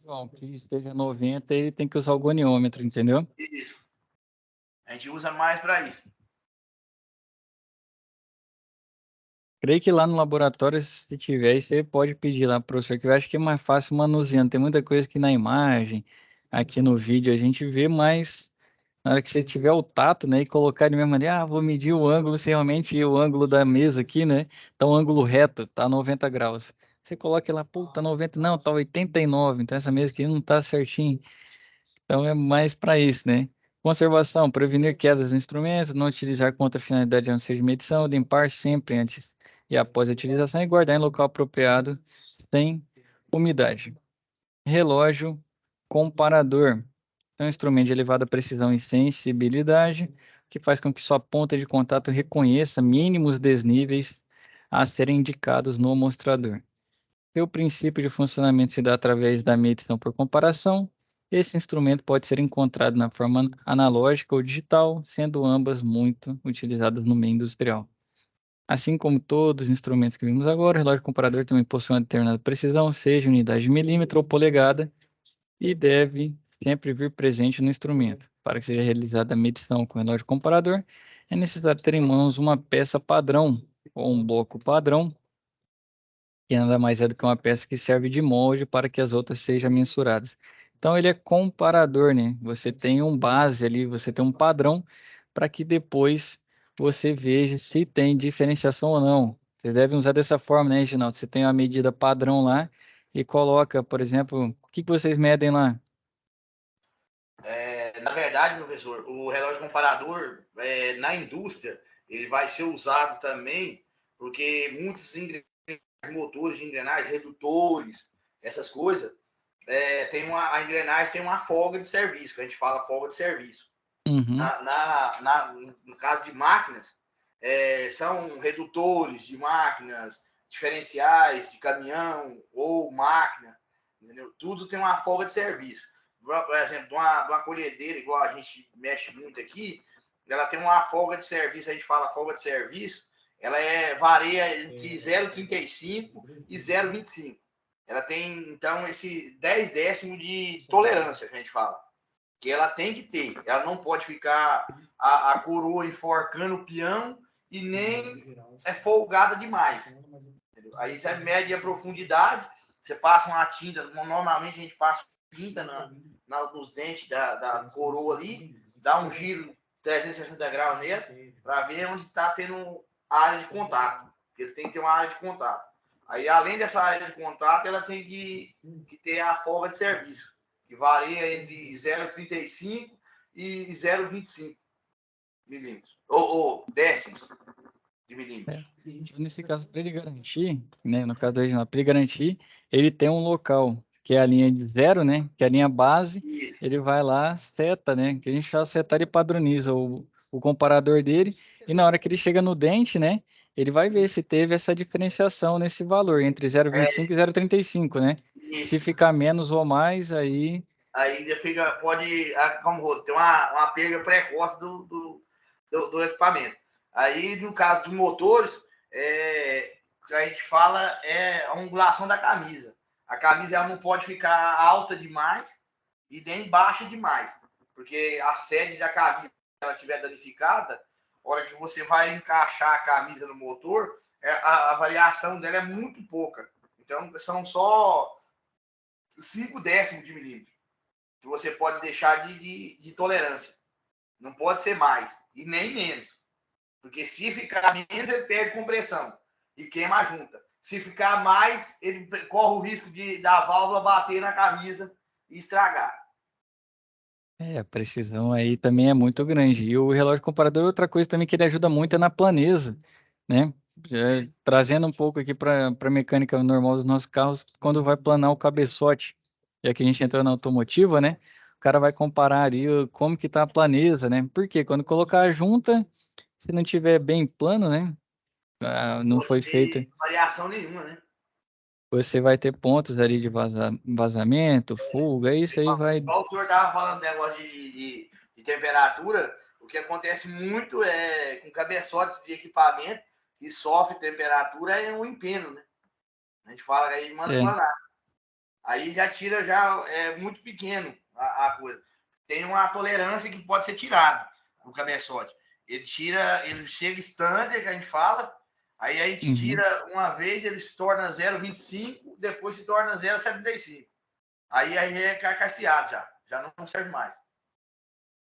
João, que esteja 90, ele tem que usar o goniômetro, entendeu? Isso. A gente usa mais para isso. Creio que lá no laboratório, se tiver, você pode pedir lá pro professor, que eu acho que é mais fácil manuseando. Tem muita coisa que na imagem, aqui no vídeo, a gente vê, mas na hora que você tiver o tato, né, e colocar de mesma maneira, vou medir o ângulo, se realmente o ângulo da mesa aqui, né, tá um ângulo reto, tá 90 graus. Você coloca lá, pô, tá 90, não, tá 89, então essa mesa aqui não tá certinho. Então é mais para isso, né? Conservação, prevenir quedas do instrumento, não utilizar com outra finalidade a não ser de medição, limpar sempre antes e após a utilização e guardar em local apropriado sem umidade. Relógio comparador. É um instrumento de elevada precisão e sensibilidade, que faz com que sua ponta de contato reconheça mínimos desníveis a serem indicados no mostrador. Seu princípio de funcionamento se dá através da medição por comparação. Esse instrumento pode ser encontrado na forma analógica ou digital, sendo ambas muito utilizadas no meio industrial. Assim como todos os instrumentos que vimos agora, o relógio comparador também possui uma determinada precisão, seja unidade de milímetro ou polegada, e deve sempre vir presente no instrumento. Para que seja realizada a medição com o relógio comparador, é necessário ter em mãos uma peça padrão ou um bloco padrão, que nada mais é do que uma peça que serve de molde para que as outras sejam mensuradas. Então ele é comparador, né? Você tem um base ali, você tem um padrão para que depois você veja se tem diferenciação ou não. Você deve usar dessa forma, né, Reginaldo? Você tem uma medida padrão lá e coloca, por exemplo, o que vocês medem lá? Na verdade, professor, o relógio comparador, na indústria, ele vai ser usado também, porque muitos motores de engrenagem, redutores, essas coisas, a engrenagem tem uma folga de serviço, que a gente fala folga de serviço. Uhum. No caso de máquinas, são redutores de máquinas, diferenciais de caminhão ou máquina, entendeu? Tudo tem uma folga de serviço. Por exemplo, de uma colhedeira, igual a gente mexe muito aqui, ela tem uma folga de serviço, a gente fala folga de serviço, ela varia entre 0,35 e 0,25. Ela tem, então, esse 10 décimos de tolerância, que a gente fala. Que ela tem que ter. Ela não pode ficar a coroa enforcando o peão e nem folgada demais. Entendeu? Aí você mede a profundidade, você passa uma tinta, normalmente a gente passa tinta nos dentes da coroa ali, dá um giro 360 graus nele, para ver onde está tendo área de contato. Porque ele tem que ter uma área de contato. Aí, além dessa área de contato, ela tem que ter a folga de serviço, que varia entre 0,35 e 0,25 milímetros, ou décimos de milímetros. Nesse caso, para ele garantir, né, no caso do original, para ele garantir, ele tem um local, que é a linha de zero, né, que é a linha base, Isso. ele vai lá, seta, né, que a gente fala setar e padroniza o comparador dele, e na hora que ele chega no dente, né, ele vai ver se teve essa diferenciação nesse valor, entre 0,25 e 0,35, né? Se Isso. ficar menos ou mais, aí... Aí pode, como ter uma perda precoce do equipamento. Aí, no caso de motores, o que a gente fala é a angulação da camisa. A camisa ela não pode ficar alta demais e nem baixa demais, porque a sede da camisa, se ela estiver danificada, a hora que você vai encaixar a camisa no motor, a variação dela é muito pouca. Então, são só 5 décimos de milímetro que você pode deixar de tolerância. Não pode ser mais e nem menos. Porque se ficar menos, ele perde compressão e queima a junta. Se ficar mais, ele corre o risco da válvula bater na camisa e estragar. A precisão aí também é muito grande. E o relógio comparador, outra coisa também que ele ajuda muito é na planeza, né? Trazendo um pouco aqui para a mecânica normal dos nossos carros, quando vai planar o cabeçote, já que a gente entrou na automotiva, né? O cara vai comparar ali como que tá a planeza, né? Porque quando colocar a junta, se não tiver bem plano, né? Não Pode foi feito, ter variação nenhuma, né? você vai ter pontos ali de vazamento, fuga, isso aí vai. Igual o senhor estava falando negócio de temperatura, o que acontece muito com cabeçotes de equipamento que sofre temperatura é o empeno, né? A gente fala que aí manda É. planar. Aí já tira, já é muito pequeno a coisa. Tem uma tolerância que pode ser tirada no cabeçote. Ele chega standard, que a gente fala, aí a gente tira uma vez, ele se torna 0,25, depois se torna 0,75. Aí é carcaceado já não serve mais.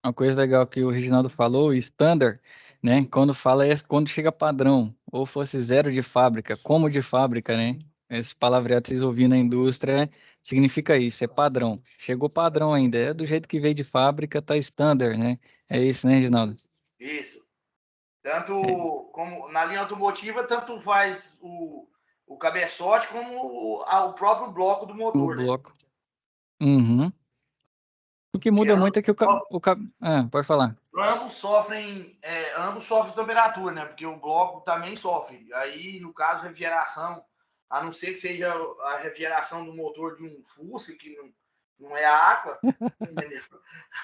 Uma coisa legal que o Reginaldo falou, o standard, né? Quando fala é quando chega padrão, ou fosse zero de fábrica, como de fábrica, né? Esse palavreado que vocês ouviram na indústria significa isso, é padrão. Chegou padrão ainda, é do jeito que veio de fábrica, tá standard, né? É isso, né, Reginaldo? Isso. Tanto como na linha automotiva, tanto faz o cabeçote como o próprio bloco do O motor, né? bloco. Uhum. O que Que muda muito é que pode falar. ambos sofrem temperatura, né? Porque o bloco também sofre. Aí, no caso, refrigeração, a não ser que seja a refrigeração do motor de um Fusca, que não é a água, entendeu?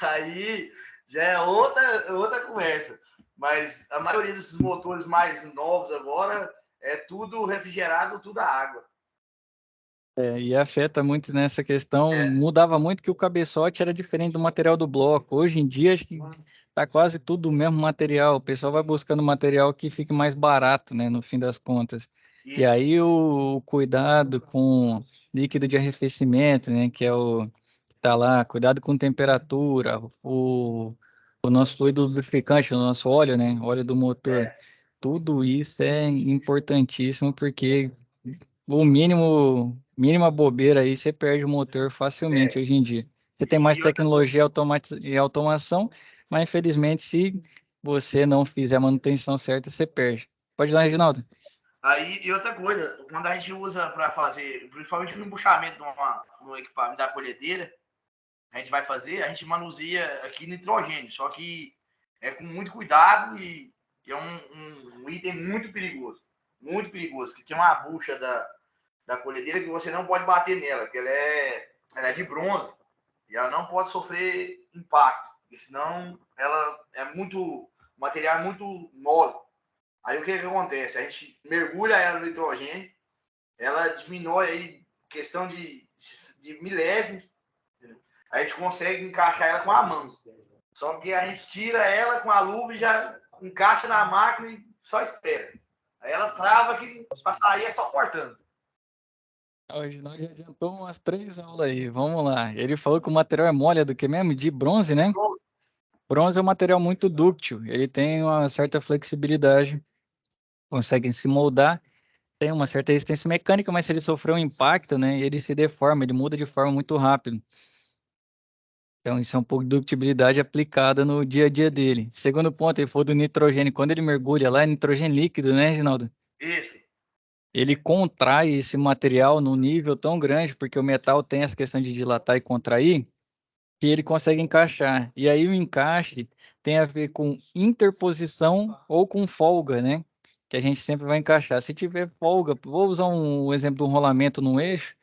Aí já é outra conversa. Mas a maioria desses motores mais novos agora é tudo refrigerado, tudo a água. E afeta muito nessa questão. Mudava muito que o cabeçote era diferente do material do bloco. Hoje em dia, acho que tá quase tudo o mesmo material. O pessoal vai buscando material que fique mais barato, né, no fim das contas. E Isso. aí o cuidado com líquido de arrefecimento, né, que é o tá lá, cuidado com temperatura, o nosso fluido lubrificante, o nosso óleo, né, óleo do motor. Tudo isso é importantíssimo porque o mínima bobeira aí, você perde o motor facilmente hoje em dia. Você tem mais E outra coisa, tecnologia e automação, mas infelizmente, se você não fizer a manutenção certa, você perde. Pode ir lá, Reginaldo. aí, e outra coisa, quando a gente usa para fazer, principalmente o embuchamento no equipamento da colhedeira, a gente manuseia aqui nitrogênio, só que é com muito cuidado e é um item muito perigoso. muito perigoso, que tem uma bucha da colhedeira que você não pode bater nela, porque ela é de bronze e ela não pode sofrer impacto, porque senão ela é muito, material muito mole. Aí o que acontece? A gente mergulha ela no nitrogênio, ela diminui aí questão de milésimos, entendeu? A gente consegue encaixar ela com a mão. Só que a gente tira ela com a luva e já encaixa na máquina e só espera. Aí ela trava que para sair é só cortando. Hoje nós já adiantou umas 3 aulas aí. Vamos lá. Ele falou que o material é mole, é do que mesmo? De bronze, né? Bronze é um material muito dúctil. Ele tem uma certa flexibilidade, consegue se moldar, tem uma certa resistência mecânica, mas se ele sofrer um impacto, né, ele se deforma, ele muda de forma muito rápido. Então, isso é um pouco de ductibilidade aplicada no dia a dia dele. Segundo ponto, ele falou do nitrogênio. Quando ele mergulha lá, é nitrogênio líquido, né, Reginaldo? Isso. Ele contrai esse material num nível tão grande, porque o metal tem essa questão de dilatar e contrair, que ele consegue encaixar. E aí o encaixe tem a ver com interposição ou com folga, né? Que a gente sempre vai encaixar. Se tiver folga, vou usar um exemplo de um rolamento no eixo.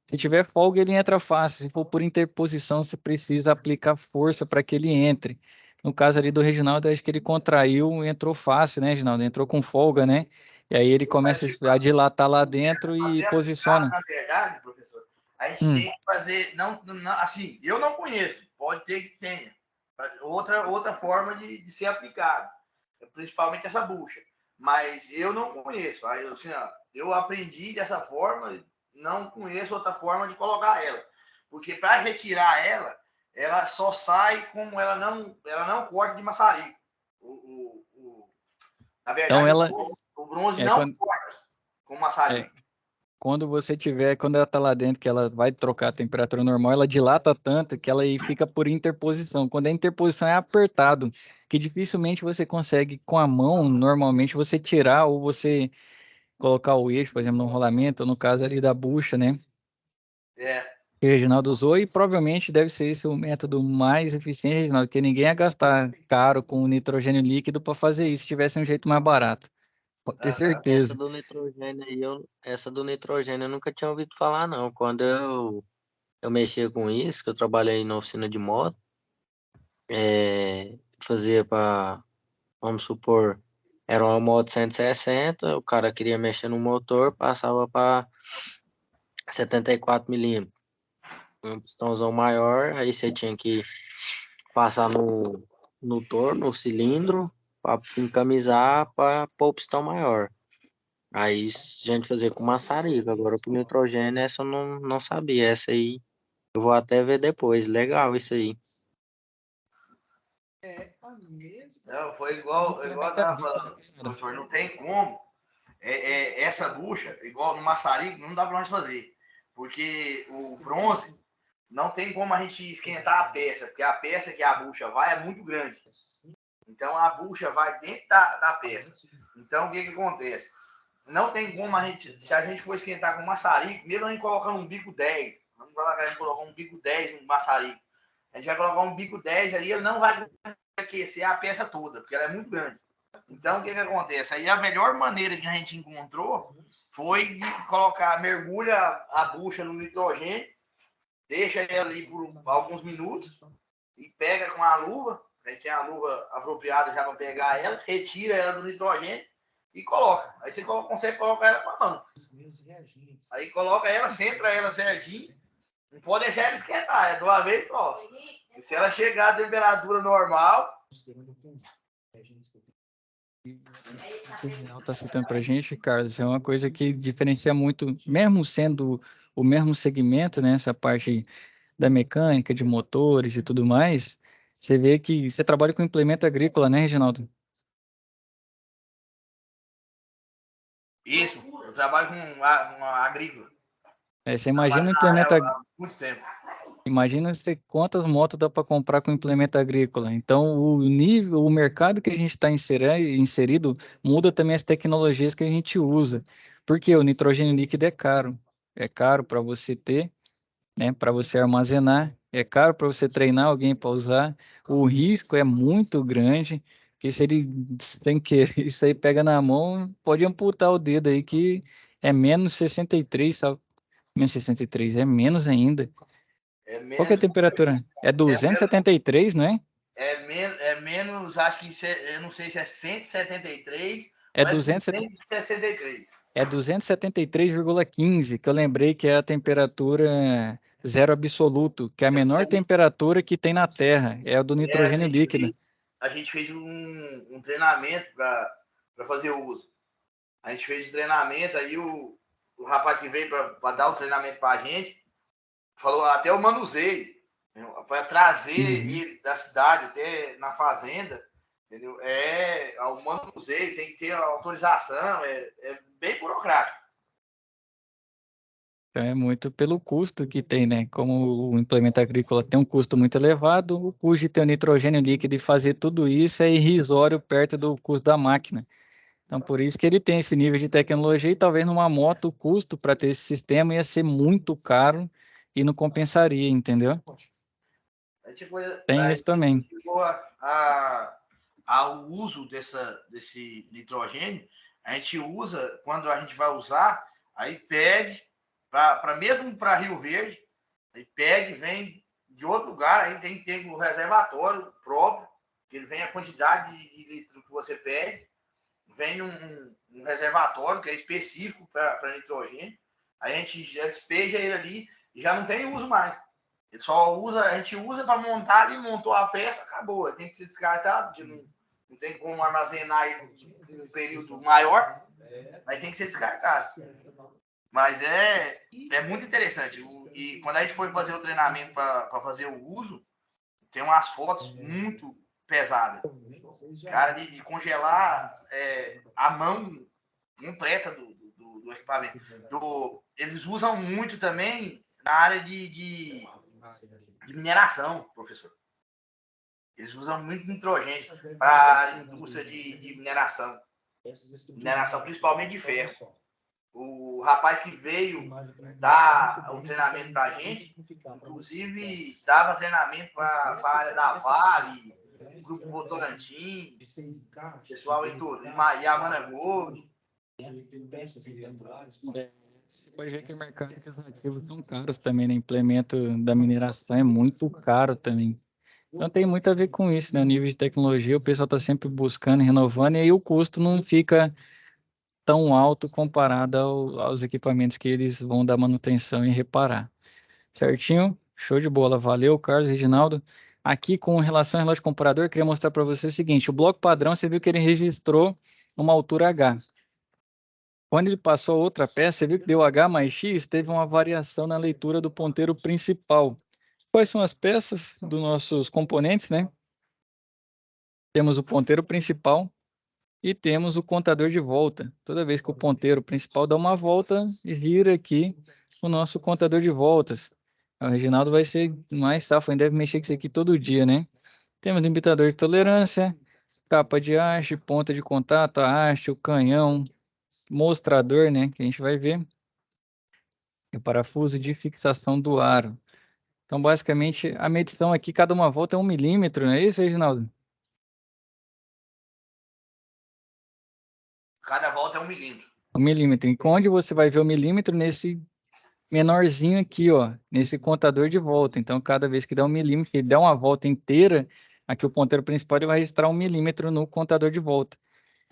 Se tiver folga, ele entra fácil. Se for por interposição, você precisa aplicar força para que ele entre. No caso ali do Reginaldo, acho que ele contraiu, entrou fácil, né, Reginaldo? Entrou com folga, né? E aí ele começa a dilatar lá dentro e posiciona. Na verdade, professor, a gente tem que fazer, não, assim, eu não conheço, pode ter que tenha outra forma de ser aplicado, principalmente essa bucha, mas eu não conheço. Aí, assim, ó, eu aprendi dessa forma, não conheço outra forma de colocar ela, porque para retirar ela só sai como ela não corta de maçarico. Na verdade, Então ela o bronze não corta com maçarico. Quando você tiver, quando ela tá lá dentro, que ela vai trocar a temperatura normal, ela dilata tanto que ela aí fica por interposição. Quando a interposição é apertado, que dificilmente você consegue com a mão, normalmente você tirar ou você colocar o eixo, por exemplo, no rolamento, ou no caso ali da bucha, né? Que o Reginaldo usou, e provavelmente deve ser esse o método mais eficiente, Reginaldo, porque ninguém ia gastar caro com nitrogênio líquido para fazer isso se tivesse um jeito mais barato. Pode ter certeza. Essa do nitrogênio eu nunca tinha ouvido falar, não. Quando eu mexia com isso, que eu trabalhei na oficina de moto, fazia para, vamos supor, era uma moto 160, o cara queria mexer no motor, passava para 74 milímetros. Um pistãozão maior, aí você tinha que passar no torno, no cilindro, para encamisar para pôr o pistão maior. Aí a gente fazia com maçarico. Agora com nitrogênio, essa eu não sabia. Essa aí eu vou até ver depois. Legal isso aí. Não, foi igual eu tava falando, professor, não tem como. Essa bucha, igual no maçarico, não dá para nós fazer. Porque o bronze não tem como a gente esquentar a peça, porque a peça que a bucha vai é muito grande. Então a bucha vai dentro da peça. Então o que acontece? Não tem como a gente, se a gente for esquentar com maçarico, mesmo a gente colocando um bico 10, vamos falar que a gente colocar um bico 10 no maçarico, a gente vai colocar um bico 10 ali, ele não vai aquecer a peça toda, porque ela é muito grande. Então, o que acontece? Aí a melhor maneira que a gente encontrou foi de colocar, mergulha a bucha no nitrogênio, deixa ela ali por alguns minutos e pega com a luva, a gente tem a luva apropriada já para pegar ela, retira ela do nitrogênio e coloca. Aí você consegue colocar ela com a mão. Aí coloca ela, centra ela certinho, não pode deixar ela esquentar, é de uma vez só. E se ela chegar a temperatura normal... O Reginaldo está citando para a gente, Carlos, é uma coisa que diferencia muito, mesmo sendo o mesmo segmento, né, essa parte da mecânica, de motores e tudo mais, você vê que você trabalha com implemento agrícola, né, Reginaldo? Isso, eu trabalho com agrícola. Você imagina o implemento agrícola. Muito tempo. Imagina quantas motos dá para comprar com implemento agrícola. Então, o nível, o mercado que a gente está inserido muda também as tecnologias que a gente usa. Porque o nitrogênio líquido é caro. É caro para você ter, né, para você armazenar. É caro para você treinar alguém para usar. O risco é muito grande. Porque se ele tem que isso aí pega na mão, pode amputar o dedo aí, que é menos 63, sabe? Menos 63, é menos ainda. É Qual que é a menos, temperatura? É 273, não é? é menos, acho que eu não sei se é 173 É ou é 270, 263. é 273,15, que eu lembrei que é a temperatura zero absoluto, que é a É porque menor temperatura que tem na Terra, é a do nitrogênio líquido. a gente fez um treinamento para fazer o uso. A gente fez o treinamento, aí o rapaz que veio para dar o treinamento para a gente, falou até o manuseio, para trazer ele da cidade até na fazenda, entendeu? O manuseio tem que ter autorização, é bem burocrático. Então é muito pelo custo que tem, né? Como o implemento agrícola tem um custo muito elevado, o custo de ter o nitrogênio líquido e fazer tudo isso é irrisório perto do custo da máquina. Então, por isso que ele tem esse nível de tecnologia e talvez numa moto o custo para ter esse sistema ia ser muito caro e não compensaria, entendeu? Tem A isso gente também. chegou ao uso desse nitrogênio, a gente usa, quando a gente vai usar, aí pede, mesmo para Rio Verde, aí pede, vem de outro lugar, aí tem que ter um reservatório próprio, que ele vem a quantidade de litro que você pede, vem um reservatório que é específico para nitrogênio, aí a gente já despeja ele ali e já não tem uso mais. Ele só usa, a gente usa para montar ali, montou a peça, acabou. Tem que ser descartado, não tem como armazenar ele um período maior, mas tem que ser descartado. Mas é muito interessante. E quando a gente foi fazer o treinamento para fazer o uso, tem umas fotos muito pesadas. Cara, de congelar a mão completa do equipamento. Eles usam muito também na área de mineração, professor. Eles usam muito nitrogênio para a indústria de mineração. Mineração, principalmente de ferro. O rapaz que veio dar o treinamento para a gente, inclusive dava treinamento para a área da Vale, Grupo Votorantim, pessoal aí todo, e a Mana Gold. Você pode ver que mecânicos nativos são caros também, né? Implemento da mineração é muito caro também. Então tem muito a ver com isso, né? O nível de tecnologia, o pessoal está sempre buscando, renovando, e aí o custo não fica tão alto comparado aos equipamentos que eles vão dar manutenção e reparar. Certinho? Show de bola. Valeu, Carlos, Reginaldo. Aqui, com relação ao relógio comparador, eu queria mostrar para você o seguinte: o bloco padrão, você viu que ele registrou uma altura H. Quando ele passou a outra peça, você viu que deu H mais X, teve uma variação na leitura do ponteiro principal. Quais são as peças dos nossos componentes, né? Temos o ponteiro principal e temos o contador de volta. Toda vez que o ponteiro principal dá uma volta, gira aqui o nosso contador de voltas. O Reginaldo vai ser mais safo, ainda deve mexer com isso aqui todo dia, né? Temos limitador de tolerância, capa de haste, ponta de contato, a haste, o canhão, mostrador, né? Que a gente vai ver. E o parafuso de fixação do aro. Então, basicamente, a medição aqui, cada uma volta é 1 milímetro, não é isso, Reginaldo? Cada volta é 1 milímetro. 1 milímetro. E onde você vai ver o milímetro? Nesse menorzinho aqui, ó, nesse contador de volta. Então, cada vez que dá 1 milímetro, que ele dá uma volta inteira, aqui o ponteiro principal ele vai registrar 1 milímetro no contador de volta.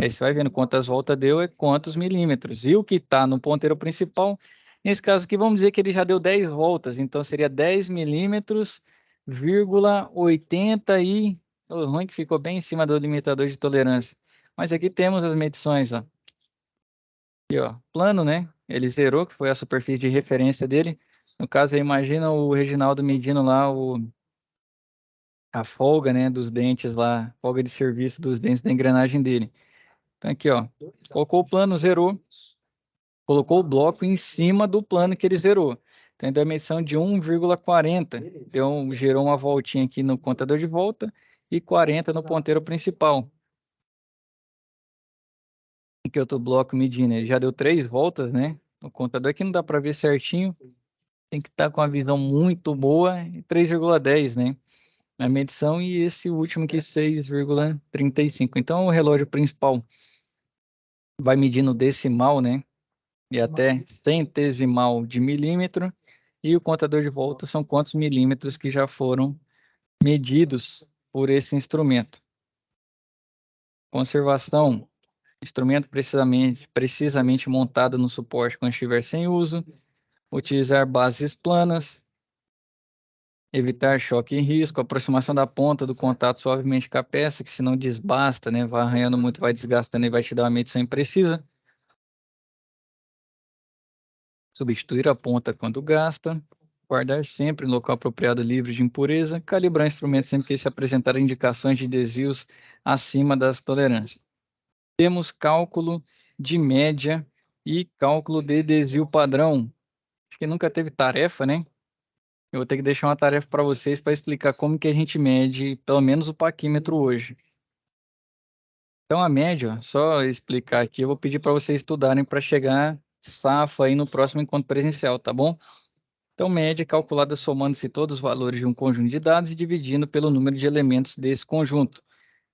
Aí você vai vendo quantas voltas deu é quantos milímetros. E o que está no ponteiro principal, nesse caso aqui, vamos dizer que ele já deu 10 voltas, então seria 10 milímetros, 80 e... O ruim que ficou bem em cima do limitador de tolerância. Mas aqui temos as medições, ó. Aqui, ó, plano, né? Ele zerou, que foi a superfície de referência dele. No caso, aí, imagina o Reginaldo medindo lá a folga, né, dos dentes lá, folga de serviço dos dentes da engrenagem dele. Então aqui, ó, colocou o plano, zerou, colocou o bloco em cima do plano que ele zerou. Então, deu a medição de 1,40. Então, gerou uma voltinha aqui no contador de volta e 40 no ponteiro principal. Aqui outro bloco medindo, ele já deu 3 voltas, né? O contador aqui não dá para ver certinho, tem que estar com a visão muito boa, 3,10, né? na medição, e esse último aqui 6,35. Então, o relógio principal vai medindo decimal, né? E até centesimal de milímetro, e o contador de volta são quantos milímetros que já foram medidos por esse instrumento. Conservação: instrumento precisamente montado no suporte quando estiver sem uso. Utilizar bases planas. Evitar choque e risco. Aproximação da ponta do contato suavemente com a peça, que senão desbasta, né? Vai arranhando muito, vai desgastando e vai te dar uma medição imprecisa. Substituir a ponta quando gasta. Guardar sempre em local apropriado, livre de impureza. Calibrar o instrumento sempre que se apresentar indicações de desvios acima das tolerâncias. Temos cálculo de média e cálculo de desvio padrão. Acho que nunca teve tarefa, né? Eu vou ter que deixar uma tarefa para vocês para explicar como que a gente mede, pelo menos o paquímetro hoje. Então, a média, ó, só explicar aqui, eu vou pedir para vocês estudarem para chegar safa aí no próximo encontro presencial, tá bom? Então, média é calculada somando-se todos os valores de um conjunto de dados e dividindo pelo número de elementos desse conjunto.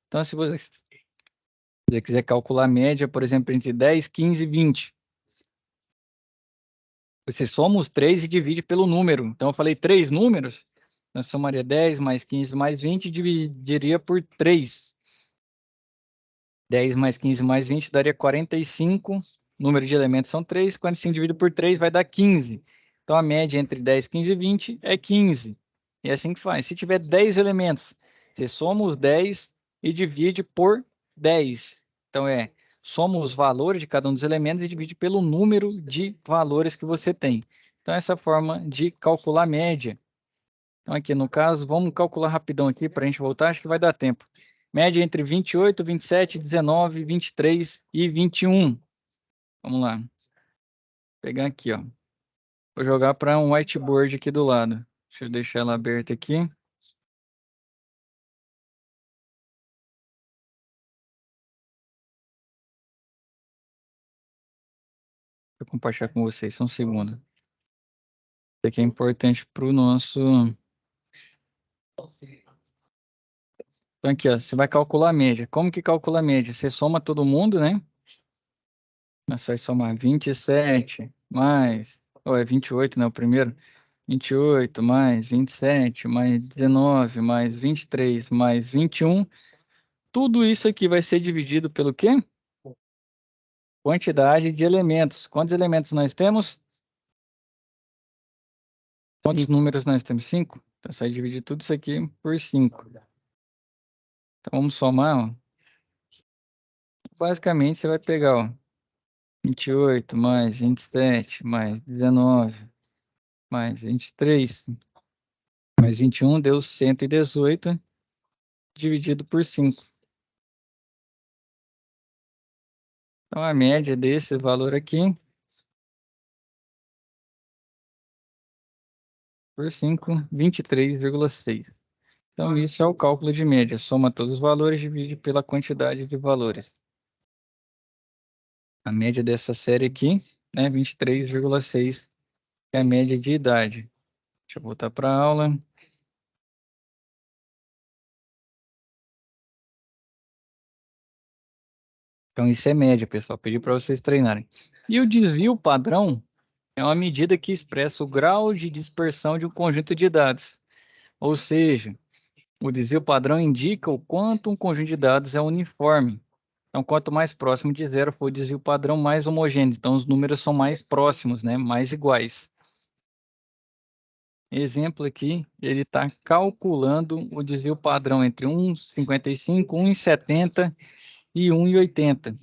Então, se você quiser calcular a média, por exemplo, entre 10, 15 e 20, você soma os 3 e divide pelo número. Então, eu falei 3 números, nós somaria 10 mais 15 mais 20 e dividiria por 3. 10 mais 15 mais 20 daria 45. Número de elementos são 3. 45 dividido por 3 vai dar 15. Então, a média entre 10, 15 e 20 é 15. E é assim que faz. Se tiver 10 elementos, você soma os 10 e divide por 10. Então, soma os valores de cada um dos elementos e divide pelo número de valores que você tem. Então, essa é a forma de calcular a média. Então, aqui no caso, vamos calcular rapidão aqui para a gente voltar, acho que vai dar tempo. Média entre 28, 27, 19, 23 e 21. Vamos lá. Vou pegar aqui, ó. Vou jogar para um whiteboard aqui do lado. Deixa eu deixar ela aberta aqui. Vou compartilhar com vocês, só um segundo. Isso aqui é importante para o nosso... Então aqui, ó, você vai calcular a média. Como que calcula a média? Você soma todo mundo, né? Nós vai somar 27 mais... Ou é 28, né? O primeiro. 28 mais 27 mais 19 mais 23 mais 21. Tudo isso aqui vai ser dividido pelo quê? Quantidade de elementos. Quantos elementos nós temos? Quantos números nós temos? 5? Então, você vai dividir tudo isso aqui por 5. Então, vamos somar, ó. Basicamente, você vai pegar, ó, 28 mais 27 mais 19 mais 23 mais 21 deu 118 dividido por 5. Então, a média desse valor aqui por 5, 23,6. Então, isso é o cálculo de média. Soma todos os valores, divide pela quantidade de valores. A média dessa série aqui, né, 23,6, é a média de idade. Deixa eu voltar para a aula. Então, isso é média, pessoal. Pedi para vocês treinarem. E o desvio padrão é uma medida que expressa o grau de dispersão de um conjunto de dados. Ou seja, o desvio padrão indica o quanto um conjunto de dados é uniforme. Então, quanto mais próximo de zero for o desvio padrão, mais homogêneo. Então, os números são mais próximos, né? Mais iguais. Exemplo aqui, ele está calculando o desvio padrão entre 1,55, 1,70 e 1,80.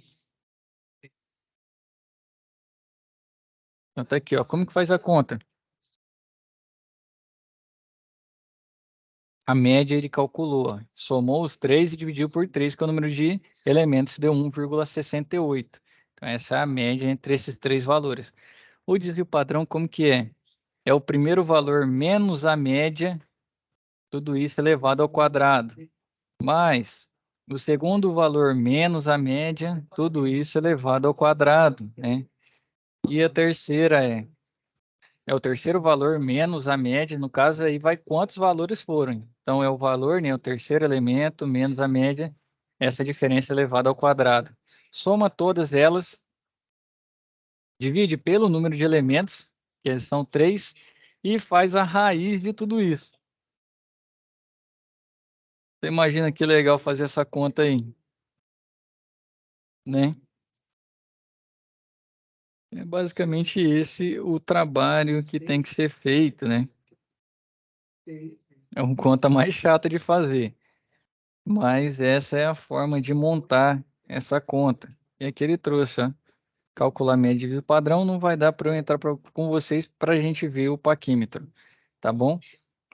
Então, tá aqui, ó. Como que faz a conta? A média ele calculou, ó. Somou os 3 e dividiu por 3, que é o número de elementos, deu 1,68. Então, essa é a média entre esses 3 valores. O desvio padrão, como que é? É o primeiro valor menos a média, tudo isso elevado ao quadrado, mais o segundo valor menos a média, tudo isso elevado ao quadrado, né? E a terceira é o terceiro valor menos a média, no caso aí vai quantos valores foram. Então, é o valor, né, o terceiro elemento, menos a média, essa diferença elevada ao quadrado. Soma todas elas, divide pelo número de elementos, que são 3, e faz a raiz de tudo isso. Você imagina que legal fazer essa conta aí, né? É basicamente esse o trabalho que tem que ser feito, né? É uma conta mais chata de fazer, mas essa é a forma de montar essa conta. E aqui ele trouxe, ó, calcular média de padrão, não vai dar para eu entrar com vocês para a gente ver o paquímetro, tá bom?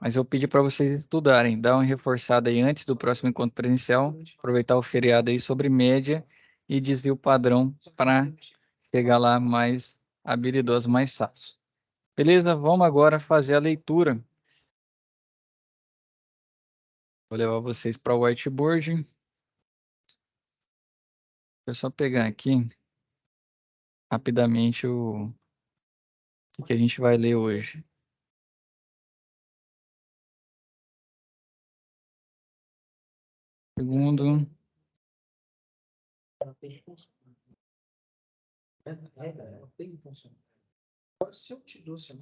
Mas eu pedi para vocês estudarem, dar uma reforçada aí antes do próximo encontro presencial, aproveitar o feriado aí sobre média e desvio padrão para chegar lá mais habilidoso, mais fácil. Beleza? Vamos agora fazer a leitura. Vou levar vocês para o whiteboard. Deixa eu só pegar aqui rapidamente o que a gente vai ler hoje. Segundo.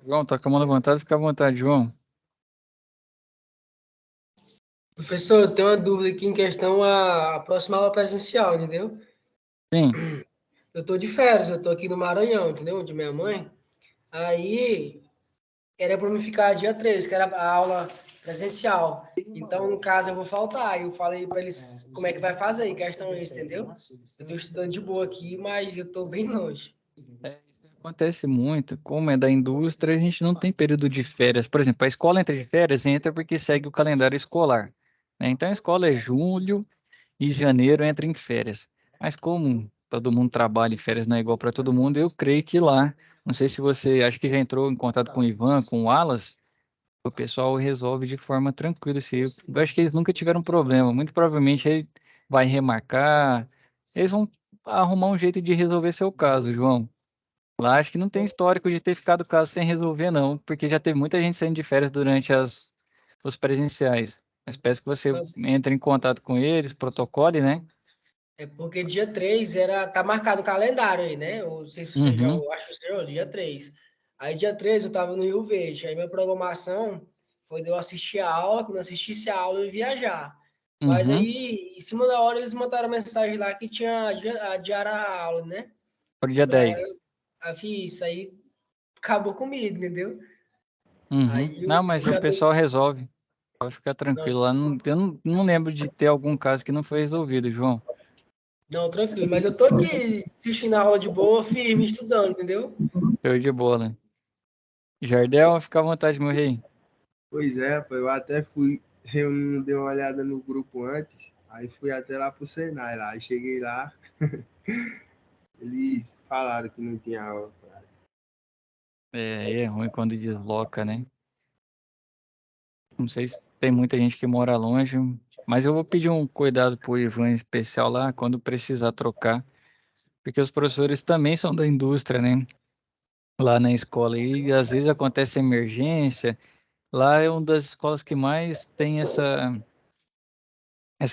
João, tá com a mão levantada, fica à vontade, João. Professor, eu tenho uma dúvida aqui em questão à próxima aula presencial, entendeu? Sim. Eu tô de férias, eu tô aqui no Maranhão, entendeu? De minha mãe. Aí era para mim ficar dia 13, que era a aula presencial. Então, no caso, eu vou faltar. Eu falei para eles como é que vai fazer em questão disso, entendeu? Eu tô estudando de boa aqui, mas eu tô bem longe. Acontece muito, como é da indústria, a gente não tem período de férias. Por exemplo, a escola entra de férias, entra porque segue o calendário escolar, né? Então a escola é julho e janeiro entra em férias. Mas como todo mundo trabalha e férias não é igual para todo mundo, eu creio que lá, não sei se você, acho que já entrou em contato com o Ivan, com o Wallace, o pessoal resolve de forma tranquila. Eu acho que eles nunca tiveram problema. Muito provavelmente ele vai remarcar, eles vão arrumar um jeito de resolver seu caso, João. Lá acho que não tem histórico de ter ficado caso sem resolver, não, porque já teve muita gente saindo de férias durante os presenciais. Mas peço que você Mas entre em contato com eles, protocole, né? é porque dia 3 tá marcado o calendário aí, né? Eu não sei se você já, Uhum, eu acho que você já olhou, dia 3. Aí dia 3 eu tava no Rio Verde, aí minha programação foi de eu assistir a aula, quando eu assistisse a aula eu ia viajar. Mas uhum. aí, em cima da hora, eles mandaram mensagem lá que tinha adiar a aula, né? Para o dia Pra, 10. aí fiz isso, aí acabou comigo, entendeu? Uhum. Aí Não, eu mas o já tô. pessoal resolve. Pode ficar Não, tranquilo. Lá eu não lembro de ter algum caso que não foi resolvido, João. não, tranquilo, mas eu tô aqui assistindo a aula de boa, firme, estudando, entendeu? Show de bola. Jardel, fica à vontade, meu rei. Pois é, pô, eu até fui, eu não dei uma olhada no grupo antes, aí fui até lá pro Senai lá, aí cheguei lá, eles falaram que não tinha aula. É ruim quando desloca, né? Não sei se tem muita gente que mora longe, mas eu vou pedir um cuidado pro Ivan em especial lá quando precisar trocar, porque os professores também são da indústria, né? Lá na escola e às vezes acontece emergência. Lá é uma das escolas que mais tem essa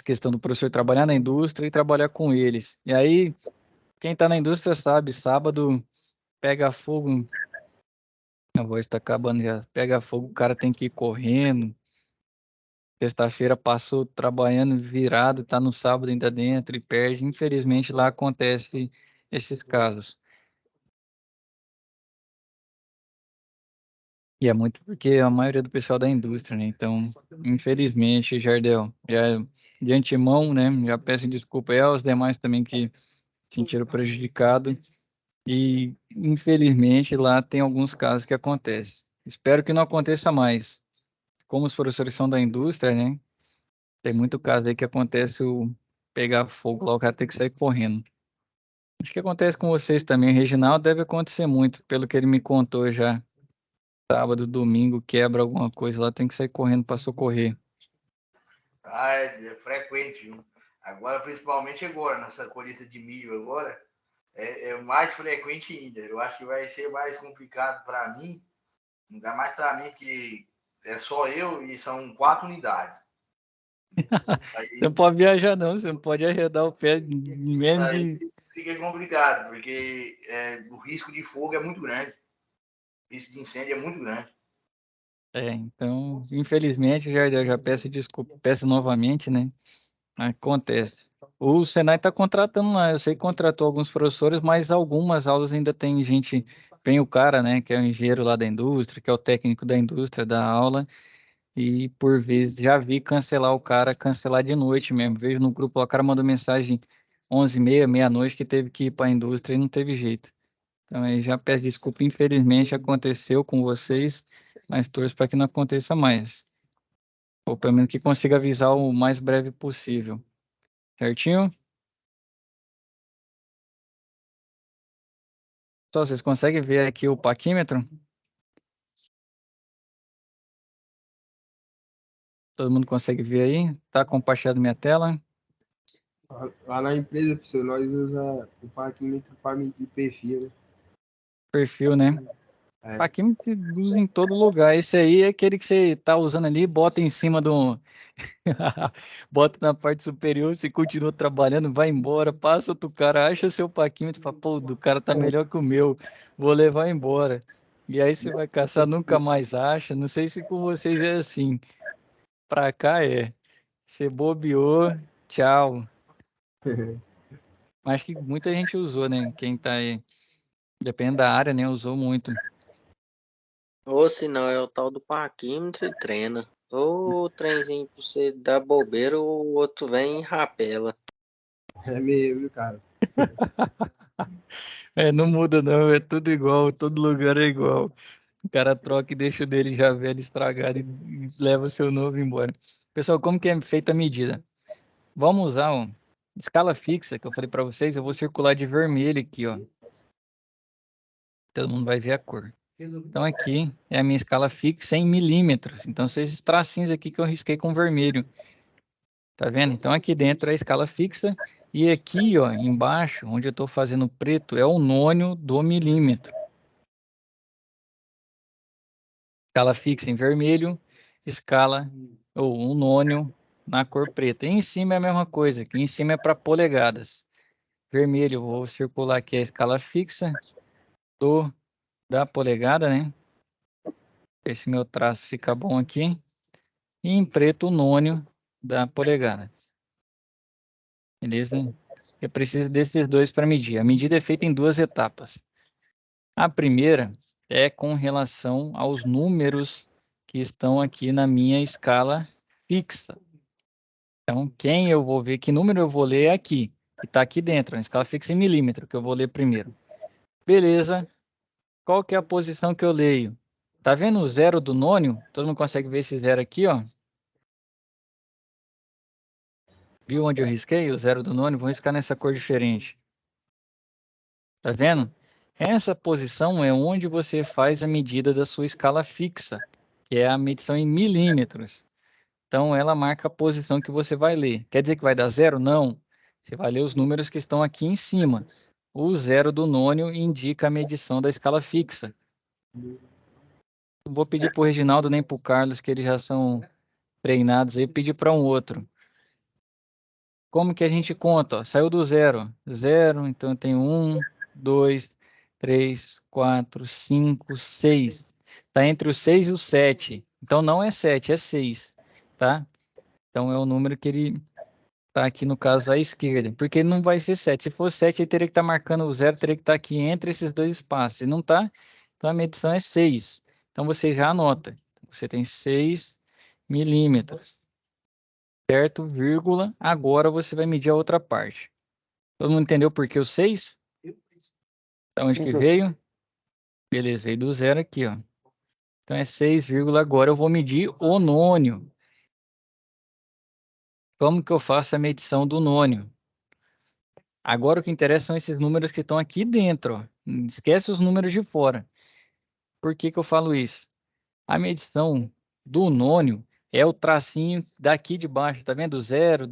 questão do professor trabalhar na indústria e trabalhar com eles. E aí, quem está na indústria sabe, sábado pega fogo, a voz está acabando já, pega fogo, o cara tem que ir correndo. Sexta-feira passou trabalhando virado, tá no sábado ainda dentro e perde. Infelizmente lá acontece esses casos. E é muito porque a maioria do pessoal da indústria, né? Então, infelizmente, Jardel, já de antemão, né? Já peço desculpa aí aos demais também que se sentiram prejudicados. E infelizmente lá tem alguns casos que acontecem. Espero que não aconteça mais. Como os professores são da indústria, né? Tem muito caso aí que acontece o pegar fogo lá, o cara tem que sair correndo. Acho que acontece com vocês também. O Reginaldo deve acontecer muito, pelo que ele me contou já. Sábado, domingo, quebra alguma coisa lá, tem que sair correndo para socorrer. Ah, é frequente, viu? Agora, principalmente agora, nessa colheita de milho agora, é mais frequente ainda. Eu acho que vai ser mais complicado para mim, ainda mais para mim, porque é só eu e são 4 unidades. Você não pode viajar, não. Você não pode arredar o pé menos Aí de... fica complicado, porque o risco de fogo é muito grande. O risco de incêndio é muito grande. Então, infelizmente, eu já peço desculpa, peço novamente, né? Acontece. O Senai está contratando lá, eu sei que contratou alguns professores, mas algumas aulas ainda tem gente, tem o cara, né, que é o engenheiro lá da indústria, que é o técnico da indústria da aula, e por vezes já vi cancelar o cara, cancelar de noite mesmo. Vejo no grupo lá, o cara mandou mensagem 11h30, meia-noite, que teve que ir para a indústria e não teve jeito. Então aí já peço desculpa, infelizmente aconteceu com vocês, mas torço para que não aconteça mais. Ou pelo menos que consiga avisar o mais breve possível. Certinho? Só vocês conseguem ver aqui o paquímetro? Todo mundo consegue ver aí? Tá compartilhado minha tela? Lá na empresa, professor, nós usamos o parquímetro para medir perfil, né? Perfil, né? É. Paquímetro usa em todo lugar. Esse aí é aquele que você tá usando ali, bota em cima do... bota na parte superior, você continua trabalhando, vai embora, passa outro cara, acha seu paquímetro, fala, pô, do cara tá melhor que o meu, vou levar embora. E aí você vai caçar, nunca mais acha. Não sei se com vocês é assim. Pra cá é. Você bobeou, tchau. Acho que muita gente usou, né? Quem tá aí, depende da área, né? Usou muito. Ou se não, é o tal do parquímetro e treina. Ou o trenzinho pra você dar bobeira, o outro vem e rapela. É mesmo, viu, cara? Não muda não, é tudo igual, todo lugar é igual. O cara troca e deixa o dele já velho, estragado e leva o seu novo embora. Pessoal, como que é feita a medida? Vamos usar uma escala fixa que eu falei para vocês, eu vou circular de vermelho aqui, ó. Todo mundo vai ver a cor. Então aqui é a minha escala fixa em milímetros. Então são esses tracinhos aqui que eu risquei com vermelho. Tá vendo? Então aqui dentro é a escala fixa e aqui, ó, embaixo, onde eu estou fazendo preto, é o nônio do milímetro. Escala fixa em vermelho, escala ou um nônio na cor preta. E em cima é a mesma coisa, aqui em cima é para polegadas. Vermelho, eu vou circular aqui a escala fixa da polegada, né? Esse meu traço fica bom aqui. E em preto o nônio da polegada. Beleza? Eu preciso desses dois para medir. A medida é feita em duas etapas. A primeira é com relação aos números que estão aqui na minha escala fixa. Então, quem eu vou ver, que número eu vou ler é aqui, que está aqui dentro, a escala fixa em milímetro, que eu vou ler primeiro. Beleza. Qual que é a posição que eu leio? Tá vendo o zero do nônio? Todo mundo consegue ver esse zero aqui, ó? Viu onde eu risquei? O zero do nônio? Vou riscar nessa cor diferente. Tá vendo? Essa posição é onde você faz a medida da sua escala fixa, que é a medição em milímetros. Então, ela marca a posição que você vai ler. Quer dizer que vai dar zero? Não. Você vai ler os números que estão aqui em cima. O zero do nônio indica a medição da escala fixa. Não vou pedir para o Reginaldo nem para o Carlos, que eles já são treinados aí, pedir para um outro. Como que a gente conta? Ó, saiu do zero. Zero, então tem 1, 2, 3, 4, 5, 6. Está entre o 6 e o 7. Então não é 7, é 6. Tá? Então é o número que ele está aqui, no caso, à esquerda. Porque ele não vai ser 7. Se fosse 7, ele teria que estar marcando o zero, teria que estar aqui entre esses dois espaços. Se não está, então a medição é 6. Então você já anota. Você tem 6 milímetros. Certo, vírgula. Agora você vai medir a outra parte. Todo mundo entendeu por que o 6? Da onde que veio? Beleza, veio do zero aqui, ó. Então é 6, agora eu vou medir o nônio. Como que eu faço a medição do nônio? Agora o que interessa são esses números que estão aqui dentro, ó. Esquece os números de fora. Por que que eu falo isso? A medição do nônio é o tracinho daqui de baixo, tá vendo? Zero,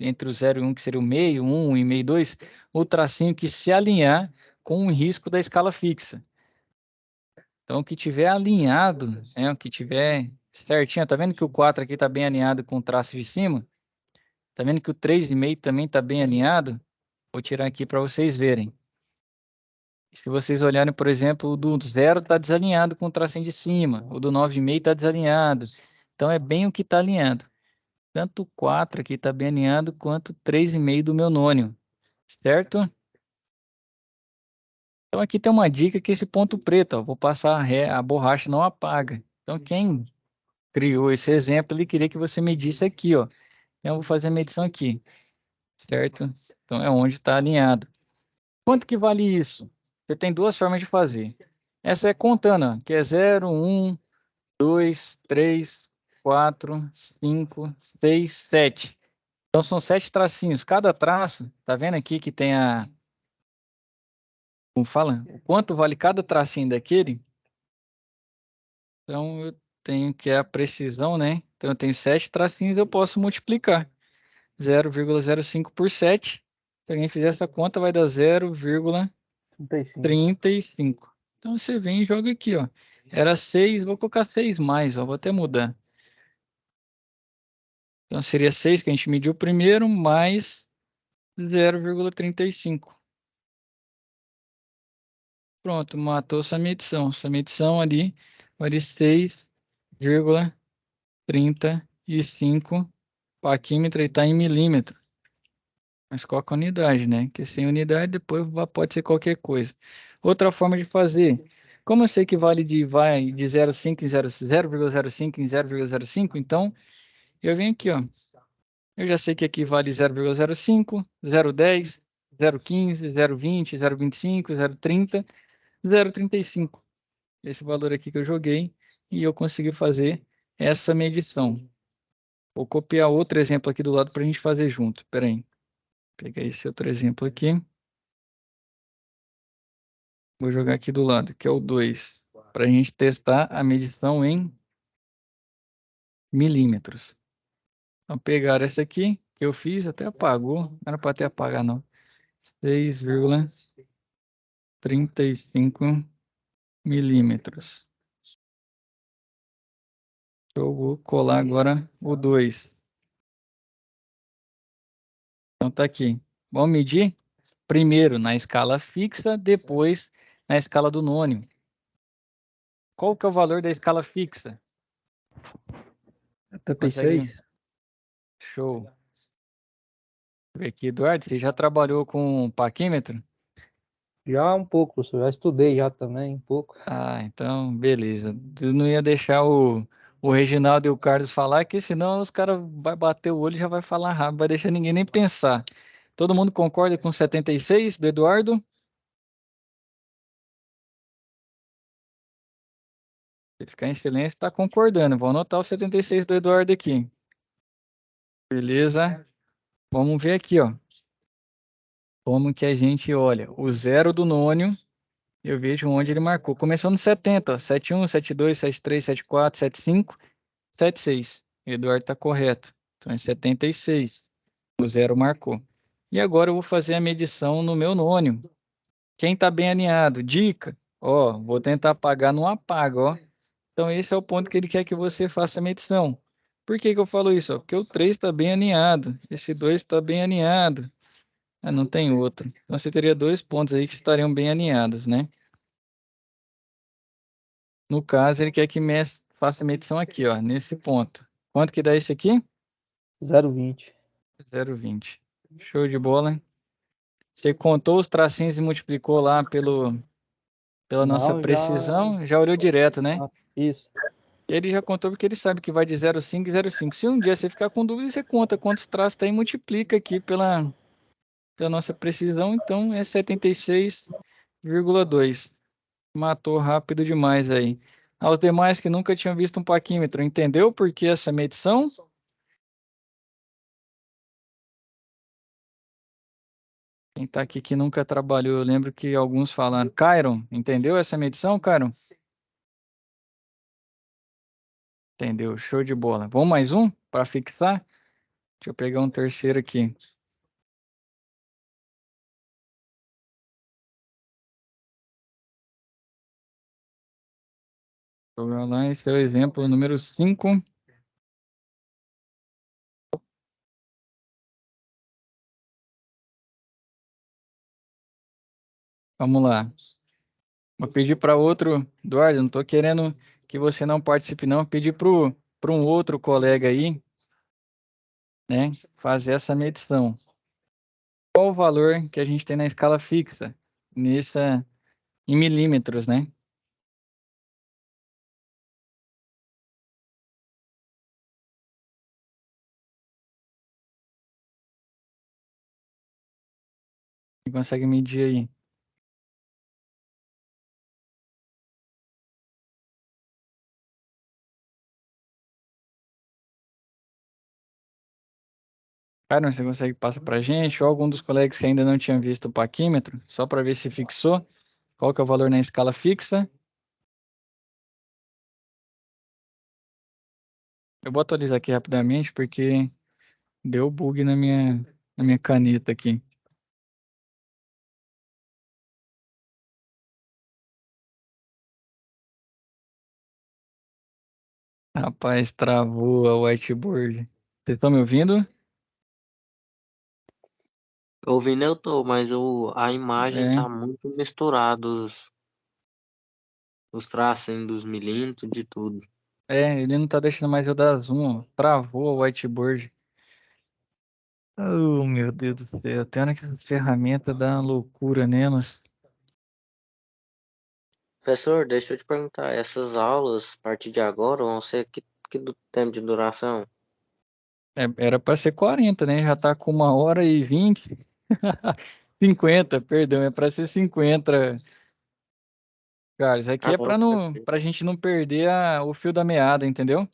entre o 0 e 1, que seria o meio, 1 e meio, 2, o tracinho que se alinhar com o risco da escala fixa. Então, o que tiver alinhado, né, o que tiver certinho. Tá vendo que o 4 aqui tá bem alinhado com o traço de cima? Tá vendo que o 3,5 também tá bem alinhado? Vou tirar aqui para vocês verem. Se vocês olharem, por exemplo, o do 0 está desalinhado com o tracinho de cima, o do 9,5 está desalinhado. Então, é bem o que está alinhado. Tanto o 4 aqui está bem alinhado, quanto o 3,5 do meu nônio, certo? Então, aqui tem uma dica que esse ponto preto, ó, vou passar a borracha não apaga. Então, quem criou esse exemplo, ele queria que você medisse aqui, ó. Então, eu vou fazer a medição aqui, certo? Então, é onde está alinhado. Quanto que vale isso? Você tem duas formas de fazer. Essa é contando, ó, que é 0, 1, 2, 3, 4, 5, 6, 7. Então são 7 tracinhos. Cada traço, tá vendo aqui que tem a... Como fala? O quanto vale cada tracinho daquele? Então eu tenho que a precisão, né? Então eu tenho 7 tracinhos, eu posso multiplicar. 0,05 por 7. Se alguém fizer essa conta, vai dar 0,35. Então você vem e joga aqui, ó. Era 6, vou colocar 6 mais, ó. Vou até mudar. Então seria 6 que a gente mediu primeiro, mais 0,35. Pronto, matou essa medição. Essa medição ali vale 6,35 paquímetro e está em milímetro. Mas qual que é a unidade, né? Porque sem unidade depois pode ser qualquer coisa. Outra forma de fazer. Como eu sei que vai de 0,5 em 0,05 em 0,05, então eu venho aqui, ó. Eu já sei que aqui vale 0,05, 0,10, 0,15, 0,20, 0,25, 0,30, 0,35. Esse valor aqui que eu joguei e eu consegui fazer essa medição. Vou copiar outro exemplo aqui do lado para a gente fazer junto. Espera aí. Pegar esse outro exemplo aqui. Vou jogar aqui do lado, que é o 2, para a gente testar a medição em milímetros. Então, pegar essa aqui, que eu fiz, até apagou. Não era para até apagar, não. 6,35 milímetros. Eu vou colar agora o 2. Então, tá aqui. Vamos medir primeiro na escala fixa, depois na escala do nônio. Qual que é o valor da escala fixa? 76. Show. Deixa eu ver aqui, Eduardo, você já trabalhou com paquímetro? Já um pouco, professor. Já estudei já também um pouco. Ah, então, beleza. Tu não ia deixar o Reginaldo e o Carlos falar, que senão os caras vão bater o olho e já vai falar rápido, vai deixar ninguém nem pensar. Todo mundo concorda com 76 do Eduardo? Se ficar em silêncio, está concordando. Vou anotar o 76 do Eduardo aqui. Beleza? Vamos ver aqui, ó. Como que a gente olha. O zero do nônio, eu vejo onde ele marcou. Começou no 70, ó. 71, 72, 73, 74, 75, 76. Eduardo está correto. Então é 76. O zero marcou. E agora eu vou fazer a medição no meu nônio. Quem está bem alinhado? Dica. Ó, vou tentar apagar, não apaga, ó. Então esse é o ponto que ele quer que você faça a medição. Por que que eu falo isso? Ó? Porque o 3 está bem alinhado. Esse 2 está bem alinhado. Ah, não tem outro. Então você teria 2 pontos aí que estariam bem alinhados, né? No caso, ele quer que faça a medição aqui, ó, nesse ponto. Quanto que dá isso aqui? 0,20. 0,20. Show de bola, hein? Você contou os tracinhos e multiplicou lá pela nossa Não, já. precisão, já olhou direto, né? Isso. Ele já contou porque ele sabe que vai de 0,5 e 0,5. Se um dia você ficar com dúvida, você conta quantos traços tem e multiplica aqui pela nossa precisão. Então, é 76,2. Matou rápido demais aí. Aos demais que nunca tinham visto um paquímetro, entendeu por que essa medição? Quem está aqui que nunca trabalhou, eu lembro que alguns falaram. Cairon, entendeu essa medição, Cairon? Entendeu, show de bola. Vamos mais um para fixar? Deixa eu pegar um terceiro aqui. Jogar lá, esse é o exemplo número 5. Vamos lá. Vou pedir para outro, Eduardo, não estou querendo que você não participe, não. Pedir para um outro colega aí, né, fazer essa medição. Qual o valor que a gente tem na escala fixa? Em milímetros, né? Você consegue medir aí? Cara, você consegue passar para a gente? Ou algum dos colegas que ainda não tinha visto o paquímetro, só para ver se fixou? Qual que é o valor na escala fixa? Eu vou atualizar aqui rapidamente, porque deu bug na minha caneta aqui. Rapaz, travou a whiteboard. Vocês estão me ouvindo? Ouvindo eu tô, mas a imagem É, tá muito misturada, os tracinhos dos milímetros, de tudo. ele não tá deixando mais eu dar zoom, ó. Travou a whiteboard. Oh, meu Deus do céu. Tem hora que essa ferramenta dá uma loucura nelas. Professor, deixa eu te perguntar, essas aulas, a partir de agora, vão ser que do tempo de duração? Era para ser 40, né? Já tá com 1h20. 50, perdão, é para ser 50. Cara, isso aqui Ah, é não. pra gente não perder o fio da meada, entendeu?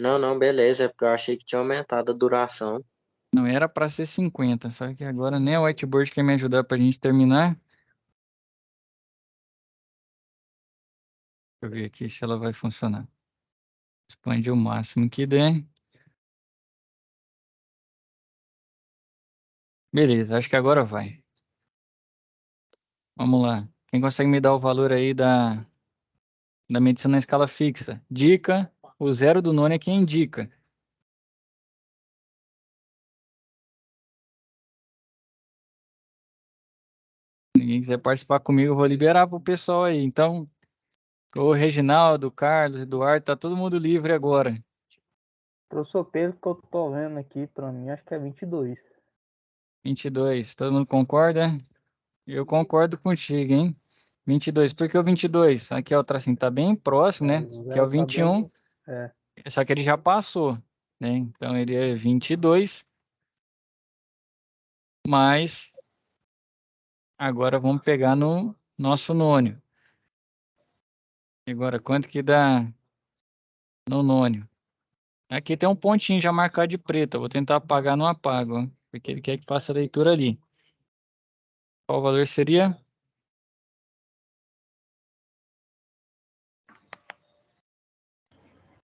Não, não, beleza, é porque eu achei que tinha aumentado a duração. Não era para ser 50, só que agora nem a whiteboard quer me ajudar pra gente terminar. Deixa eu ver aqui se ela vai funcionar. Expande o máximo que der. Beleza, acho que agora vai. Vamos lá. Quem consegue me dar o valor aí da medição na escala fixa? Dica, o zero do nono é quem indica. Ninguém quiser participar comigo, eu vou liberar pro pessoal aí. Então, o Reginaldo, o Carlos, Eduardo, tá todo mundo livre agora. Professor Pedro, que eu tô vendo aqui, pra mim, acho que é 22. 22, todo mundo concorda? Eu concordo contigo, hein? 22, por que o 22? Aqui é o tracinho, tá bem próximo, né? O Que é o zero tá 21, bem. É. só que ele já passou, né? Então ele é 22, mas agora vamos pegar no nosso nônio. E agora, quanto que dá no nônio? Aqui tem um pontinho já marcado de preto, eu vou tentar apagar, não apago, ó, porque ele quer que faça a leitura ali. Qual o valor seria?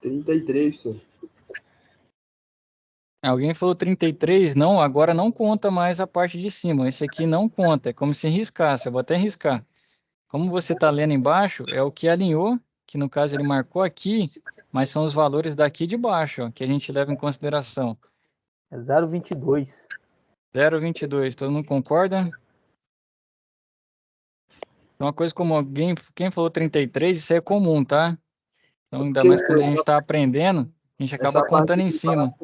33, professor. Alguém falou 33? Não, agora não conta mais a parte de cima. Esse aqui não conta, é como se riscasse. Eu vou até riscar. Como você está lendo embaixo, é o que alinhou, que no caso ele marcou aqui, mas são os valores daqui de baixo, ó, que a gente leva em consideração. É 0,22. 0,22, todo mundo concorda? Então, uma coisa como quem falou 33, isso é comum, tá? Então, ainda Porque mais quando a gente está aprendendo, a gente acaba essa parte, contando em cima.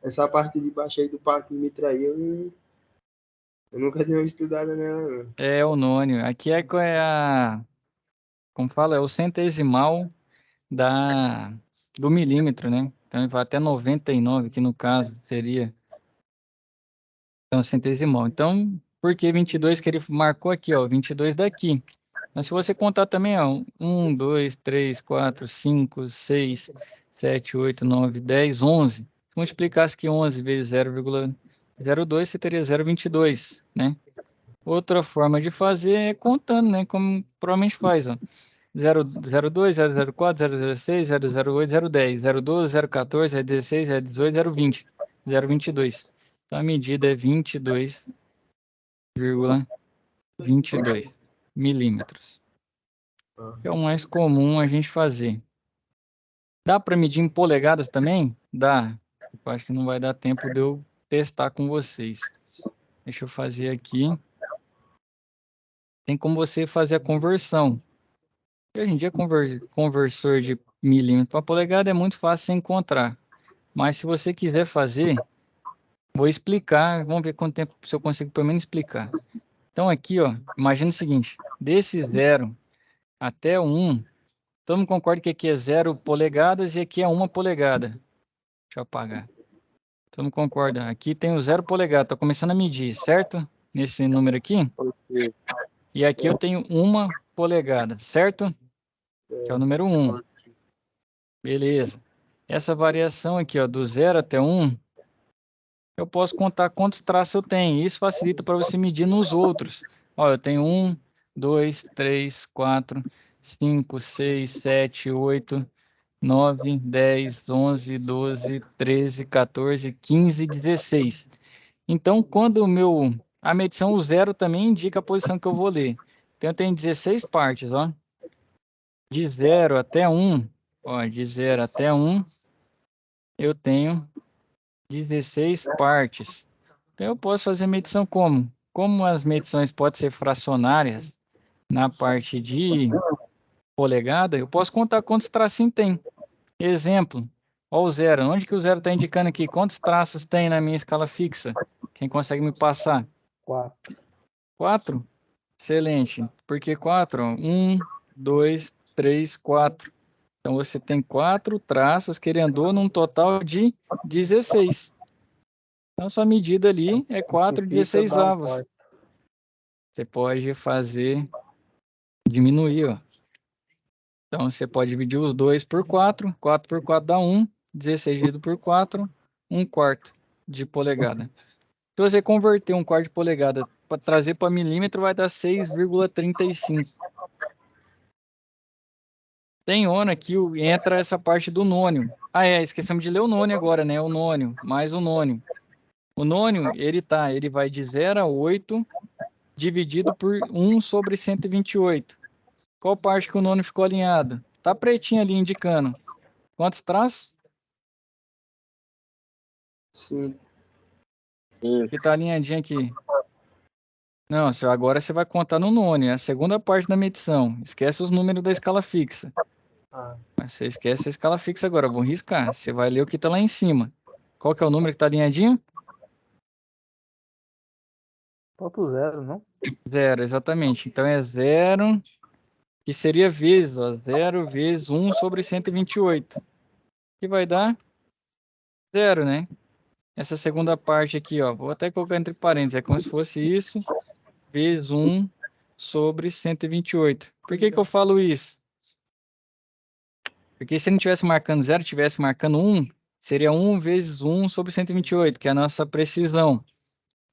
essa parte de baixo aí do parquímetro aí, eu nunca dei uma estudada nela, não. É o nônio. Aqui como fala, é o centesimal do milímetro, né? Então ele vai até 99, que no caso seria então, centesimal. Então, por que 22 que ele marcou aqui, ó? 22 daqui. Mas se você contar também, ó, 1, 2, 3, 4, 5, 6, 7, 8, 9, 10, 11. Se multiplicasse aqui 11 vezes 0,02, você teria 0,22, né? Outra forma de fazer é contando, né? Como provavelmente faz, ó. 002, 004, 006, 008, 010, 012, 014, 016, 018, 020, 022. Então a medida é 22,22 milímetros. Ah. É o mais comum a gente fazer. Dá para medir em polegadas também? Dá. Eu acho que não vai dar tempo de eu testar com vocês. Deixa eu fazer aqui. Tem como você fazer a conversão. Hoje em dia, conversor de milímetro para polegada é muito fácil de encontrar. Mas se você quiser fazer, vou explicar. Vamos ver quanto tempo se eu consigo pelo menos explicar. Então aqui, ó, imagina o seguinte. Desse 0 até 1, todo mundo concorda que aqui é 0 polegadas e aqui é 1 polegada. Deixa eu apagar. Todo mundo concorda. Aqui tem o 0 polegada. Estou começando a medir, certo? Nesse número aqui. Ok. E aqui eu tenho 1 polegada, certo? Que é o número 1. Beleza. Essa variação aqui, ó, do 0 até 1, eu posso contar quantos traços eu tenho. Isso facilita para você medir nos outros. Ó, eu tenho 1, 2, 3, 4, 5, 6, 7, 8, 9, 10, 11, 12, 13, 14, 15, 16. Então, quando a medição, o 0 também indica a posição que eu vou ler. Então, eu tenho 16 partes, ó. De 0 até 1, ó, de 0 até 1, eu tenho 16 partes. Então, eu posso fazer medição como? Como as medições podem ser fracionárias na parte de polegada, eu posso contar quantos tracinhos tem. Exemplo, ó o 0. Onde que o 0 está indicando aqui? Quantos traços tem na minha escala fixa? Quem consegue me passar? 4. 4? Excelente. Por que 4? 1, 2, 3, 4. Então, você tem 4 traços que ele andou num total de 16. Então, sua medida ali é 4/16 avos. Você pode fazer, diminuir, ó. Então, você pode dividir os 2 por 4. 4 por 4 dá 1. 16 dividido por 4, 1/4 de polegada. Se você converter 1/4 de polegada para trazer para milímetro, vai dar 6,35. Tem ONU aqui, entra essa parte do nônio. Ah, esquecemos de ler o nônio agora, né? O nônio, mais o nônio. O nônio, ele vai de 0 a 8, dividido por 1 sobre 128. Qual parte que o nônio ficou alinhado? Tá pretinho ali indicando. Quantos traços? 5. Que tá alinhadinho aqui. Não, senhor, agora você vai contar no nônio, é a segunda parte da medição. Esquece os números da escala fixa. Ah, Mas você esquece a escala fixa agora, eu vou riscar. Você vai ler o que tá lá em cima. Qual que é o número que tá alinhadinho? Falta o 0, não? 0, exatamente. Então é 0, que seria vezes, ó, 0 vezes 1 sobre 128. Que vai dar 0, né? Essa segunda parte aqui, ó, vou até colocar entre parênteses, é como se fosse isso, vezes 1 sobre 128. Por que que eu falo isso? Porque se ele não tivesse marcando 0, tivesse marcando 1, seria 1 vezes 1 sobre 128, que é a nossa precisão.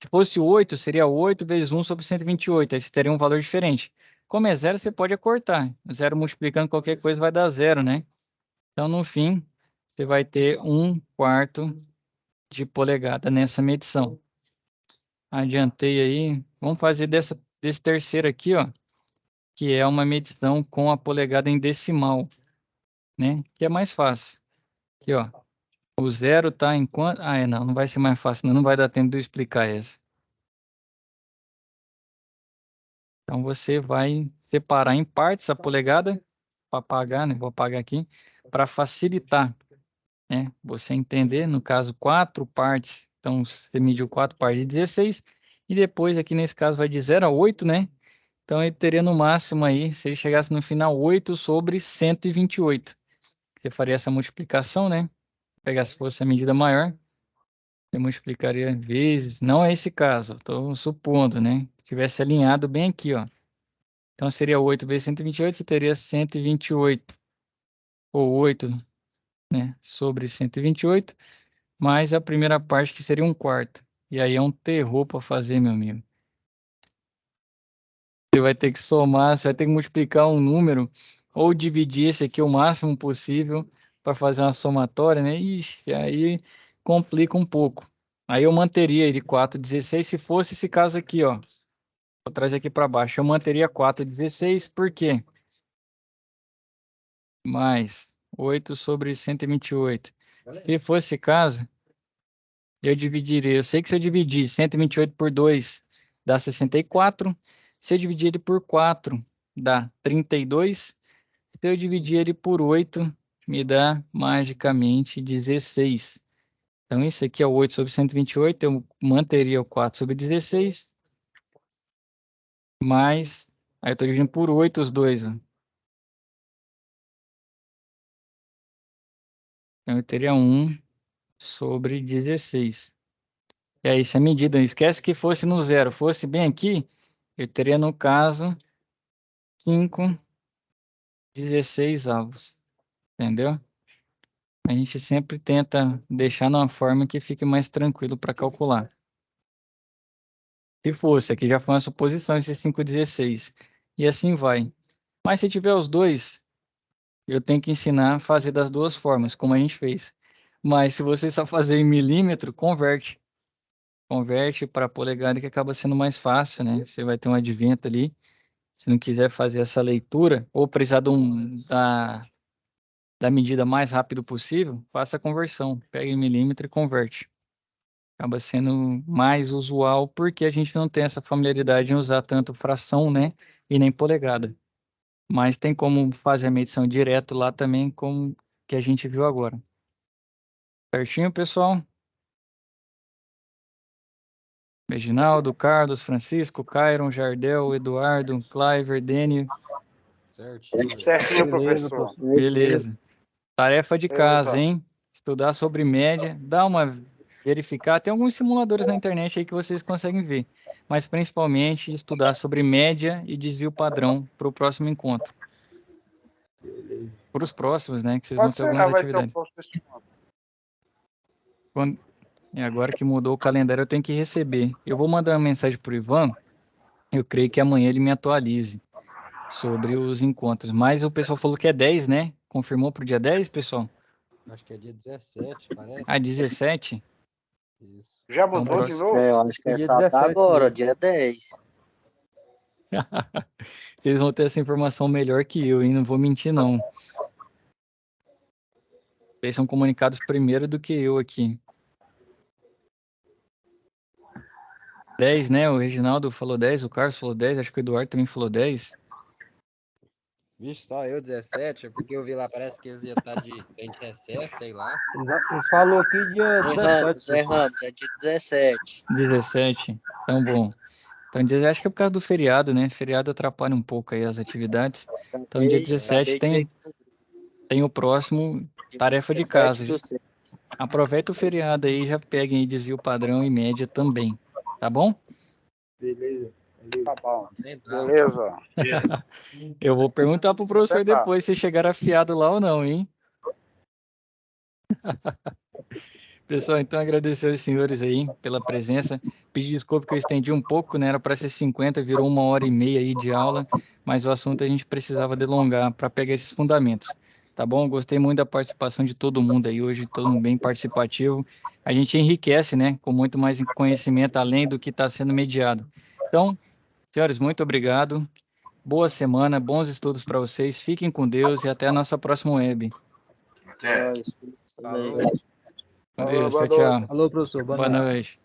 Se fosse 8, seria 8 vezes 1 sobre 128, aí você teria um valor diferente. Como é 0, você pode acortar. 0 multiplicando qualquer coisa vai dar 0, né? Então, no fim, você vai ter 1/4 de polegada nessa medição. Adiantei aí. Vamos fazer desse terceiro aqui, ó, que é uma medição com a polegada em decimal, né? Que é mais fácil. Aqui, ó. O 0 tá em quanto? Ah, não vai ser mais fácil, não vai dar tempo de eu explicar essa. Então, você vai separar em partes a polegada para apagar, né? Vou apagar aqui, para facilitar, né? Você entender, no caso, 4 partes. Então, você mediu 4 partes de 16, e depois, aqui nesse caso, vai de 0 a 8, né? Então, ele teria no máximo aí, se ele chegasse no final, 8 sobre 128. Você faria essa multiplicação, né? Pegar se fosse a medida maior, você multiplicaria vezes. Não é esse caso, estou supondo, né? Se tivesse alinhado bem aqui, ó. Então, seria 8 vezes 128, você teria 128. Ou 8, né? Sobre 128, mais a primeira parte, que seria 1/4. E aí é um terror para fazer, meu amigo. Você vai ter que somar, você vai ter que multiplicar um número, ou dividir esse aqui o máximo possível para fazer uma somatória, né? Ixi, aí complica um pouco. Aí eu manteria ele 4/16 se fosse esse caso aqui, ó. Vou trazer aqui para baixo. Eu manteria 4/16, por quê? Mais 8 sobre 128. Se fosse caso, eu dividiria. Eu sei que se eu dividir 128 por 2, dá 64. Se eu dividir ele por 4, dá 32. Se eu dividir ele por 8, me dá magicamente 16. Então, isso aqui é o 8 sobre 128. Eu manteria o 4 sobre 16. Mais. Aí eu estou dividindo por 8 os dois. Ó. Então, eu teria 1 sobre 16. E aí, essa medida, esquece que fosse no zero, fosse bem aqui, eu teria, no caso, 5/16 avos, entendeu? A gente sempre tenta deixar numa forma que fique mais tranquilo para calcular. Se fosse, aqui já foi uma suposição, esse 5/16. E assim vai. Mas se tiver os dois, eu tenho que ensinar a fazer das duas formas, como a gente fez. Mas se você só fazer em milímetro, converte. Converte para polegada, que acaba sendo mais fácil, né? Você vai ter um advento ali. Se não quiser fazer essa leitura, ou precisar da medida mais rápido possível, faça a conversão. Pega em milímetro e converte. Acaba sendo mais usual, porque a gente não tem essa familiaridade em usar tanto fração, né? E nem polegada. Mas tem como fazer a medição direto lá também, como que a gente viu agora. Certinho, pessoal? Reginaldo, Carlos, Francisco, Cairon, Jardel, Eduardo, Cliver, Dênio. Certinho. Certinho, Beleza, professor. Beleza. Tarefa de casa, Beleza. hein? Estudar sobre média, dá uma verificar. Tem alguns simuladores na internet aí que vocês conseguem ver. Mas principalmente estudar sobre média e desvio padrão para o próximo encontro. Para os próximos, né? Que vocês vão Pode ter ser, algumas vai ter o atividades. próximo estimado. E agora que mudou o calendário, eu tenho que receber. Eu vou mandar uma mensagem para o Ivan. Eu creio que amanhã ele me atualize sobre os encontros. Mas o pessoal falou que é 10, né? Confirmou para o dia 10, pessoal? Acho que é dia 17, parece. Ah, 17? Isso. Já Então, mudou de próximo. novo? Eu acho que é Dia sábado 17 agora, mesmo. dia 10. Vocês vão ter essa informação melhor que eu, hein? Não vou mentir, não. Vocês são comunicados primeiro do que eu aqui. 10, né? O Reginaldo falou 10, o Carlos falou 10, acho que o Eduardo também falou 10. Vixe, só eu 17, porque eu vi lá, parece que eles iam estar de recesso, sei lá. Eles falou aqui dia 17. Erramos, é dia 17. 17. Então, bom. Então, acho que é por causa do feriado, né? Feriado atrapalha um pouco aí as atividades. Então, dia 17 tem o próximo tarefa de casa. Aproveita o feriado aí, já peguem aí desvio padrão e média também. Tá bom? Beleza. Tá bom. Então, Beleza. Eu vou perguntar pro professor Até tá. depois se chegar afiado lá ou não, hein? Pessoal, então agradecer aos senhores aí pela presença. Pedir desculpa que eu estendi um pouco, né? Era para ser 50, virou 1h30 aí de aula, mas o assunto a gente precisava delongar para pegar esses fundamentos. Tá bom? Gostei muito da participação de todo mundo aí hoje, todo mundo bem participativo. A gente enriquece, né? Com muito mais conhecimento além do que está sendo mediado. Então, senhores, muito obrigado. Boa semana, bons estudos para vocês. Fiquem com Deus e até a nossa próxima web. Até. Nós também. falou. Com Deus, Boa tchau, noite. tchau. Alô, professor. Boa noite.